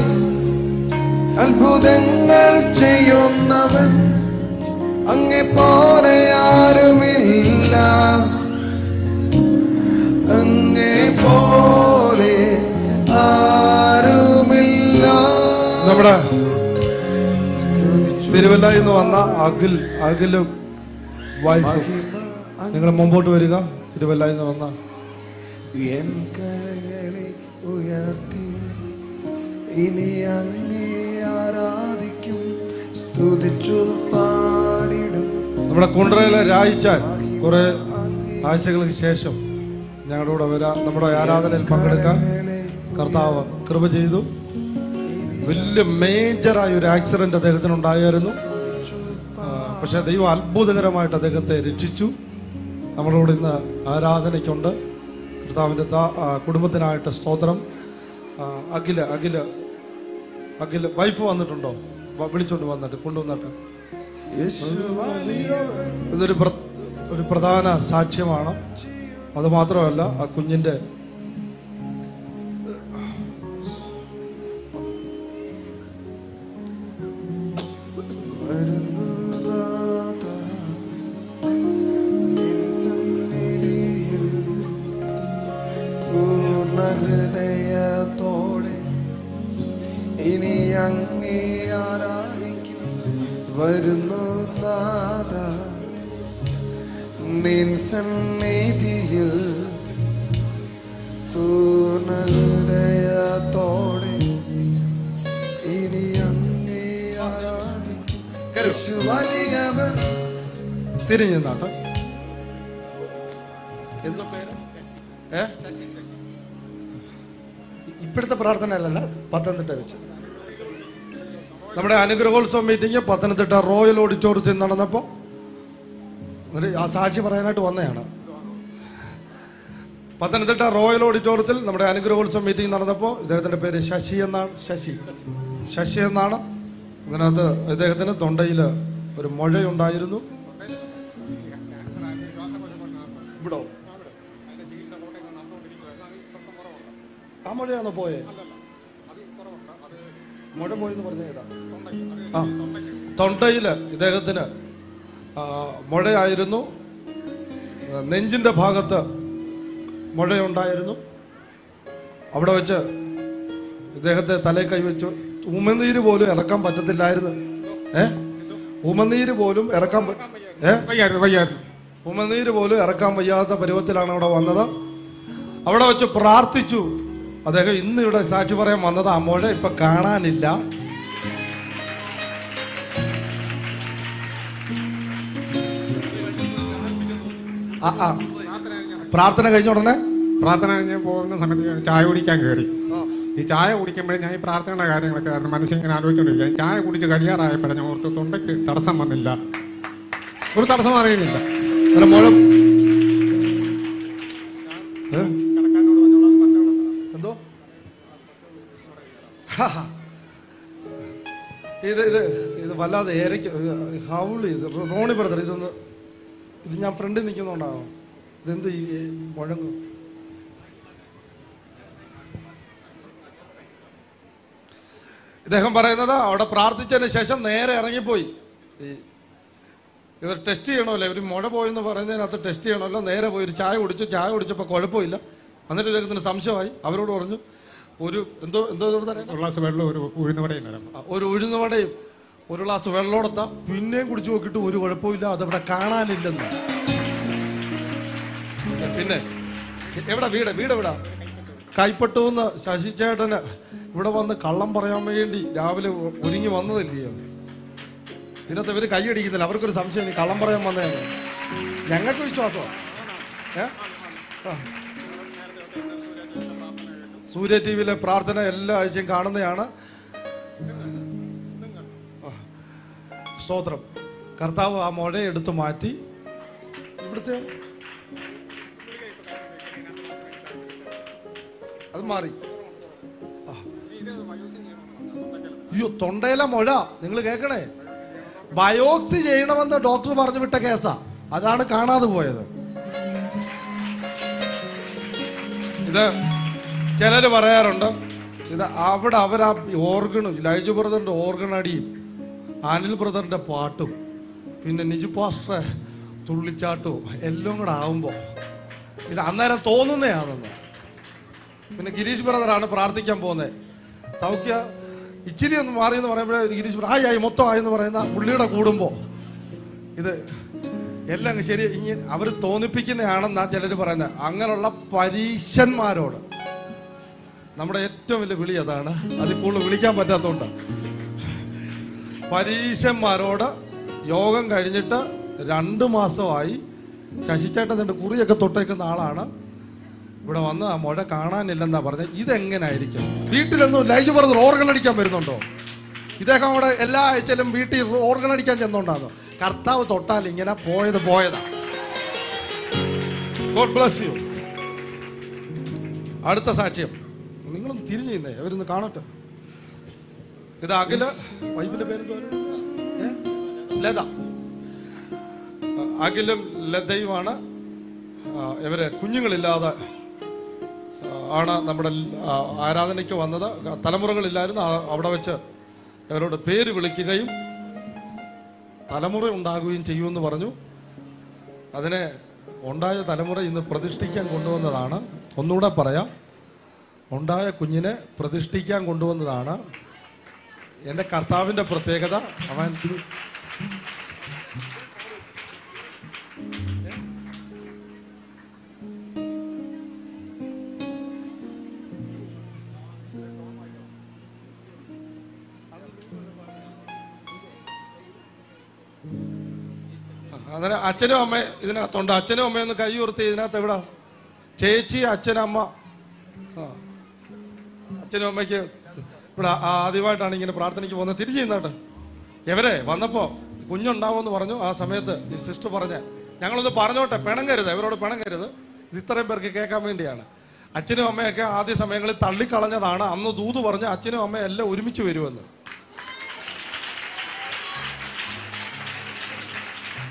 അത്ഭുതങ്ങൾ ചെയ്യുന്നവൻ അങ്ങെപ്പോലെ ആരുമില്ല, അങ്ങെപ്പോലെ ആരുമില്ല. നമ്മുടെ തിരുവല്ലയിൽ നിന്ന് വന്ന അഖില് വൈഫ്, നിങ്ങൾ മുമ്പോട്ട് വരിക. തിരുവല്ലയിൽ നിന്ന് വന്ന എൻ കരങ്ങളെ ഉയർത്തി ഇനി അങ്ങേ ആരാധിക്കും, സ്തുതിച്ചു പാടിടും. നമ്മുടെ കുണ്ട്രയിലെ രായിച്ചാൻ കുറെ ആഴ്ചകൾക്ക് ശേഷം ഞങ്ങളുടെ കൂടെ വരാം, നമ്മുടെ ആരാധനയിൽ പങ്കെടുക്കാൻ കർത്താവ് കൃപ ചെയ്തു. വലിയ മേജറായ ഒരു ആക്സിഡന്റ് അദ്ദേഹത്തിന് ഉണ്ടായിരുന്നു. പക്ഷെ ദൈവം അത്ഭുതകരമായിട്ട് അദ്ദേഹത്തെ രക്ഷിച്ചു. നമ്മളോട് ഇന്ന് ആരാധനയ്ക്കുണ്ട്. കർത്താവിൻ്റെ കുടുംബത്തിനായിട്ട് സ്തോത്രം. അഖില് വൈഫ് വന്നിട്ടുണ്ടോ? വിളിച്ചോണ്ട് വന്നിട്ട് കൊണ്ടുവന്നിട്ട് ഇതൊരു പ്രധാന സാക്ഷ്യമാണ്. അതുമാത്രമല്ല, ആ കുഞ്ഞിൻ്റെ ഹൃദയത്തോടെ ഇനി അങ്ങേ ആരാധിക്കും, വരുന്നു നാഥാ നിൻ സന്നിധിയിൽ. പൂർണ്ണ ഹൃദയത്തോടെ ഇനി അങ്ങേ ആരാധിക്കും. വലിയവൻ തിരിഞ്ഞു നാട്ടെ. എന്തോ പേര്? ഇപ്പോഴത്തെ പ്രാർത്ഥന അല്ലല്ല, പത്തനംതിട്ട വെച്ച് നമ്മുടെ അനുഗ്രഹോത്സവം മീറ്റിംഗ് പത്തനംതിട്ട റോയൽ ഓഡിറ്റോറിയത്തിൽ നടന്നപ്പോൾ ആ സാക്ഷി പറയാനായിട്ട് വന്നതാണ്. പത്തനംതിട്ട റോയൽ ഓഡിറ്റോറിയത്തിൽ നമ്മുടെ അനുഗ്രഹോത്സവം മീറ്റിംഗ് നടന്നപ്പോൾ ഇദ്ദേഹത്തിൻ്റെ പേര് ശശി എന്നാണ്. അതിനകത്ത് ഇദ്ദേഹത്തിന് തൊണ്ടയിൽ ഒരു മുഴയുണ്ടായിരുന്നു. ഇവിടോ ആ മുഴയാണോ പോയേ? മുഴ പോയെന്ന് പറഞ്ഞ ഏതാ? ആ, തൊണ്ടയില് ഇദ്ദേഹത്തിന് മുഴയായിരുന്നു, നെഞ്ചിൻ്റെ ഭാഗത്ത് മുഴയുണ്ടായിരുന്നു. അവിടെ വെച്ച് ഇദ്ദേഹത്തെ തലയിൽ കൈവച്ചു. ഉമനീര് പോലും ഇറക്കാൻ പറ്റത്തില്ലായിരുന്നു. ഉമനീര് പോലും ഇറക്കാൻ ഉമനീര് പോലും ഇറക്കാൻ വയ്യാത്ത പരുവത്തിലാണ് അവിടെ വന്നത്. അവിടെ വെച്ച് പ്രാർത്ഥിച്ചു. അദ്ദേഹം ഇന്ന് ഇവിടെ സാക്ഷി പറയാൻ വന്നത്. ആ മുഴ ഇപ്പൊ കാണാനില്ല. പ്രാർത്ഥന കഴിഞ്ഞ ഉടനെ പ്രാർത്ഥന കഴിഞ്ഞ് പോകുന്ന സമയത്ത് ചായ കുടിക്കാൻ കയറി. ഈ ചായ കുടിക്കുമ്പോഴേ ഞാൻ ഈ പ്രാർത്ഥനയുടെ കാര്യങ്ങളൊക്കെ കാരണം മനസ്സിങ്ങനെ ആലോചിച്ചുകൊണ്ടിരിക്കുക. ചായ കുടിച്ച് കഴിയാറായപ്പോഴേ ഞാൻ ഓർത്ത് തൊണ്ടയ്ക്ക് തടസ്സം വന്നില്ല, ഒരു തടസ്സം അറിയുന്നില്ല. മുഴം എന്തോ ഇത് വല്ലാതെ ഏരയ്ക്ക് ഹൗളി. റോണി ബ്രദർ, ഇത് ഞാൻ ഫ്രണ്ടിൽ നിൽക്കുന്നുണ്ടാവും. ഇതെന്ത് ഈ മുഴങ്ങും? ഇദ്ദേഹം പറയുന്നത് അവിടെ പ്രാർത്ഥിച്ചതിന് ശേഷം നേരെ ഇറങ്ങിപ്പോയി. ഇത് ടെസ്റ്റ് ചെയ്യണമല്ലോ, ഇവർ മുഴ പോയെന്ന് പറയുന്നതിനകത്ത് ടെസ്റ്റ് ചെയ്യണമല്ലോ. നേരെ പോയി ഒരു ചായ കുടിച്ചു. ചായ കുടിച്ചപ്പോൾ കുഴപ്പമില്ല. എന്നിട്ട് ഇദ്ദേഹത്തിന് സംശയമായി. അവരോട് പറഞ്ഞു ഒരു എന്തോ ഗ്ലാസ് വെള്ളം, ഒരു ഉഴുന്നുവടയും ഒരു ഉഴുന്നുവടയും ഒരു ഗ്ലാസ് വെള്ളമെടുത്ത പിന്നെയും കുടിച്ചു നോക്കിയിട്ട് ഒരു കുഴപ്പമില്ല, അതവിടെ കാണാനില്ലെന്ന്. പിന്നെ വീട് എവിടാ? കൈപ്പട്ടൂന്ന് ശശിചേട്ടന് ഇവിടെ വന്ന് കള്ളം പറയാൻ വേണ്ടി രാവിലെ ഒരുങ്ങി വന്നതല്ലയോ? ഇതിനകത്ത് ഇവര് കൈയടിക്കുന്നില്ല. അവർക്കൊരു സംശയം, നീ കള്ളം പറയാൻ വന്നതാണ്. ഞങ്ങൾക്ക് വിശ്വാസമാണ്. സൂര്യ ടി വിയിലെ പ്രാർത്ഥന എല്ലാ ആഴ്ചയും കാണുന്നതാണ്. സ്തോത്രം. കർത്താവ് ആ മുഴ എടുത്തു മാറ്റി. ഇവിടുത്തെ അത് മാറി. അയ്യോ, തൊണ്ടയിലെ മുഴ നിങ്ങൾ കേൾക്കണേ. ബയോപ്സി ചെയ്യണമെന്ന് ഡോക്ടർ പറഞ്ഞു വിട്ട കേസാ. അതാണ് കാണാതെ പോയത്. ഇത് ചിലര് പറയാറുണ്ട്, ഇത് അവിടെ അവരാ ഓർഗണും ലൈജു ബ്രദറിന്റെ ഓർഗൺ അടിയും അനിൽ ബ്രദറിന്റെ പാട്ടും പിന്നെ നിജു പാസ്റ്റർ തുള്ളിച്ചാട്ടവും എല്ലാം കൂടെ ആവുമ്പോ ഇത് അന്നേരം തോന്നുന്നതാണെന്ന്. പിന്നെ ഗിരീഷ് ബ്രദറാണ് പ്രാർത്ഥിക്കാൻ പോകുന്നത്. സൗഖ്യ ഇച്ചിരി ഒന്ന് മാറി എന്ന് പറയുമ്പോഴേ ഗിരീഷ് ആയി മൊത്തം ആയെന്ന് പറയുന്ന പുള്ളിയുടെ കൂടുമ്പോൾ ഇത് എല്ലാം ശരി ഇങ്ങനെ അവർ തോന്നിപ്പിക്കുന്നതാണെന്നാ ചിലർ പറയുന്നത്. അങ്ങനെയുള്ള പരീശന്മാരോട് നമ്മുടെ ഏറ്റവും വലിയ വിളി അതാണ്. അതിൽ കൂടുതൽ വിളിക്കാൻ പറ്റാത്തതുകൊണ്ട് പരീശന്മാരോട് യോഗം കഴിഞ്ഞിട്ട് 2 മാസമായി. ശശിചേട്ടൻ കുറിയൊക്കെ തൊട്ടേക്കുന്ന ആളാണ്. ഇവിടെ വന്ന് ആ മുഴ കാണാനില്ലെന്നാ പറഞ്ഞത്. ഇതെങ്ങനായിരിക്കും? വീട്ടിലൊന്നും ലൈജു ബ്രദർ ഓർഗൺ അടിക്കാൻ വരുന്നുണ്ടോ? ഇദ്ദേഹം അവിടെ എല്ലാ ആഴ്ചയിലും വീട്ടിൽ ഓർഗൺ അടിക്കാൻ ചെന്നുകൊണ്ടാണോ? കർത്താവ് തൊട്ടാൽ ഇങ്ങനെ പോയതാ. God bless you. അടുത്ത സാക്ഷ്യം നിങ്ങളൊന്ന് തിരിഞ്ഞേ, അവരൊന്ന് കാണട്ടെ. ഇത് അഖില്, വൈഫിന്റെ പേര് ലത. അഖിലും ലതയുമാണ്. ഇവര് കുഞ്ഞുങ്ങളില്ലാതെ ആണ് നമ്മുടെ ആരാധനയ്ക്ക് വന്നത്. തലമുറകളില്ലായിരുന്നു. അവിടെ വെച്ച് അവരോട് പേര് വിളിക്കുകയും തലമുറ ഉണ്ടാകുകയും ചെയ്യുമെന്ന് പറഞ്ഞു. അതിനെ ഉണ്ടായ തലമുറ ഇന്ന് പ്രതിഷ്ഠിക്കാൻ കൊണ്ടുവന്നതാണ്. ഒന്നുകൂടെ പറയാം, ഉണ്ടായ കുഞ്ഞിനെ പ്രതിഷ്ഠിക്കാൻ കൊണ്ടുവന്നതാണ്. എൻ്റെ കർത്താവിൻ്റെ പ്രത്യേകത. അവൻ അന്നേരം അച്ഛനും അമ്മ ഇതിനകത്തുണ്ട്. അച്ഛനും അമ്മയൊന്ന് കൈ ഉയർത്തി. ഇതിനകത്ത് എവിടാ ചേച്ചി, അച്ഛനമ്മ? അച്ഛനും അമ്മയ്ക്ക് ഇവിടെ ആദ്യമായിട്ടാണ് ഇങ്ങനെ പ്രാർത്ഥനയ്ക്ക് പോകുന്നത്. തിരിച്ചു ചെയ്യുന്നോട്ട് എവരെ വന്നപ്പോൾ കുഞ്ഞുണ്ടാവുമെന്ന് പറഞ്ഞു. ആ സമയത്ത് ഈ സിസ്റ്റർ പറഞ്ഞ് ഞങ്ങളൊന്ന് പറഞ്ഞോട്ടെ, പിണങ്ങരുത്, ഇവരോട് പിണങ്ങരുത്, ഇത് ഇത്രയും പേർക്ക് കേൾക്കാൻ വേണ്ടിയാണ്. അച്ഛനും അമ്മയൊക്കെ ആദ്യ സമയങ്ങളിൽ തള്ളിക്കളഞ്ഞതാണ്. അന്ന് ദൂത് പറഞ്ഞ് അച്ഛനും അമ്മയും എല്ലാം ഒരുമിച്ച് വരുമെന്ന്.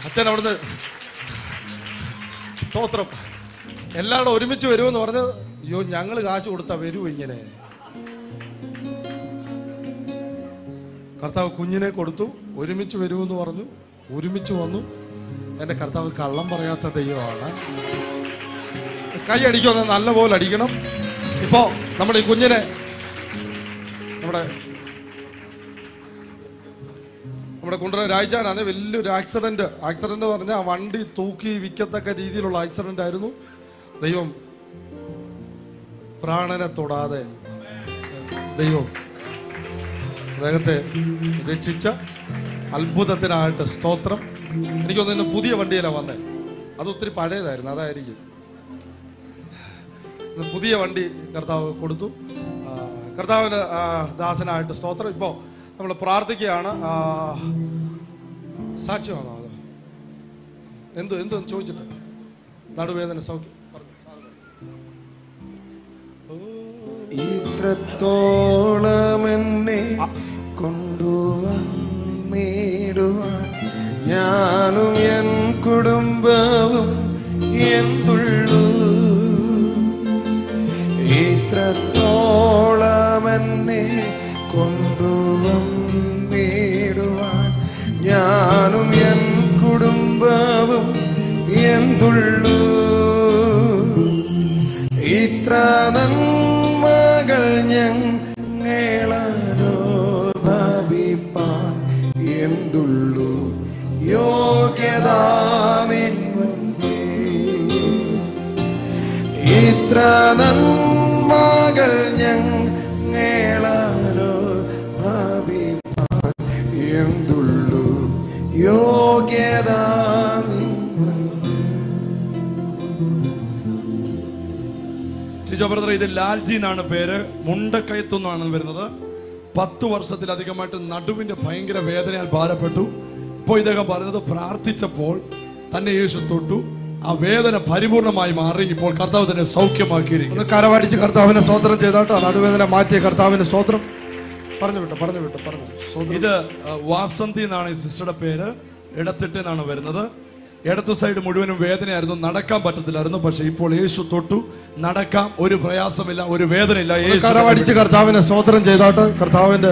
അച്ഛൻ അവിടുന്ന് സ്തോത്രം എല്ലാവരും ഒരുമിച്ച് വരുമെന്ന് പറഞ്ഞ്, അയ്യോ ഞങ്ങൾ കാശ് കൊടുത്താ വരുമോ ഇങ്ങനെ? കർത്താവ് കുഞ്ഞിനെ കൊടുത്തു. ഒരുമിച്ച് വരുമെന്ന് പറഞ്ഞു. ഒരുമിച്ച് വന്നു. എൻ്റെ കർത്താവ് കള്ളം പറയാത്ത ദൈവമാണ്. കൈ അടിക്കുമെന്ന് നല്ല പോലെ അടിക്കണം. ഇപ്പോൾ നമ്മുടെ ഈ കുഞ്ഞിനെ നമ്മുടെ കുണ്ടറ രാജാനാണ് വലിയൊരു ആക്സിഡന്റ് പറഞ്ഞാൽ വണ്ടി തൂക്കി വിൽക്കത്തക്ക രീതിയിലുള്ള ആക്സിഡന്റ് ആയിരുന്നു. ദൈവം പ്രാണനെ തൊടാതെ ദൈവം അദ്ദേഹത്തെ രക്ഷിച്ച അത്ഭുതത്തിനായിട്ട് സ്തോത്രം. എനിക്കൊന്ന് പുതിയ വണ്ടിയിലാണ് വന്നത്. അത് ഒത്തിരി പഴയതായിരുന്നു, അതായിരിക്കും. പുതിയ വണ്ടി കർത്താവ് കൊടുത്തു. കർത്താവിന് ദാസനായിട്ട് സ്തോത്രം. ഇപ്പോൾ നമ്മൾ പ്രാർത്ഥിക്കുകയാണ്. സാക്ഷ്യമാണോ അത്? എന്ത് ചോദിച്ചിട്ട്? നടുവേദന സൗഖ്യം ഇത്രത്തോളം എന്നെ കൊണ്ടുവന്നിടുവാൻ ഞാനും എൻ കുടുംബവും എന്തുള്ളൂ. ഇത്രത്തോളം എന്നെ കൊണ്ടുവന്നിടുവാൻ ഞാനും എൻ കുടുംബവും എന്തുള്ളൂ. ഇത്ര നന്മകൾ ഞങ്ങളോ ഭാവിപ്പാൻ എന്തുള്ളൂ യോഗ്യത നിൻ മുൻപിൽ. ഇത്ര നന്മകൾ ഞങ്ങളോ ഭാവിപ്പാൻ എന്തുള്ളൂ യോഗ്യത നിൻ. ബ്രദർ, ഇത് ലാൽജി എന്നാണ് പേര്. മുണ്ടക്കയത്തുനിന്നാണ് വരുന്നത്. 10 വർഷത്തിലധികമായിട്ട് നടുവിന്റെ ഭയങ്കര വേദനയാൽ ഭാരപ്പെട്ടു. ഇപ്പോൾ ഇദ്ദേഹം പറഞ്ഞത് പ്രാർത്ഥിച്ചപ്പോൾ തന്നെ യേശു തൊട്ടു, ആ വേദന പരിപൂർണമായി മാറി. ഇപ്പോൾ കർത്താവ് തന്നെ സൗഖ്യമാക്കിയിരിക്കുന്നു. കരവാടിച്ച് കർത്താവിനെ സ്തോത്രം ചെയ്താട്ടോ. നടുവേദന മാറ്റിയ കർത്താവിന് സ്തോത്രം. പറഞ്ഞു വിട്ടു. ഇത് വാസന്തി എന്നാണ് ഈ സിസ്റ്ററുടെ പേര്. ഇടത്തിട്ട് എന്നാണ് വരുന്നത്. ഇടത്ത് സൈഡ് മുഴുവനും വേദനയായിരുന്നു, നടക്കാൻ പറ്റത്തില്ലായിരുന്നു. പക്ഷെ ഇപ്പോൾ യേശു തൊട്ടു, നടക്കാം, ഒരു പ്രയാസമില്ല, ഒരു വേദനയില്ല. കരവാടിച്ച് കർത്താവിനെ സ്തോത്രം ചെയ്താട്ടോ. കർത്താവിന്റെ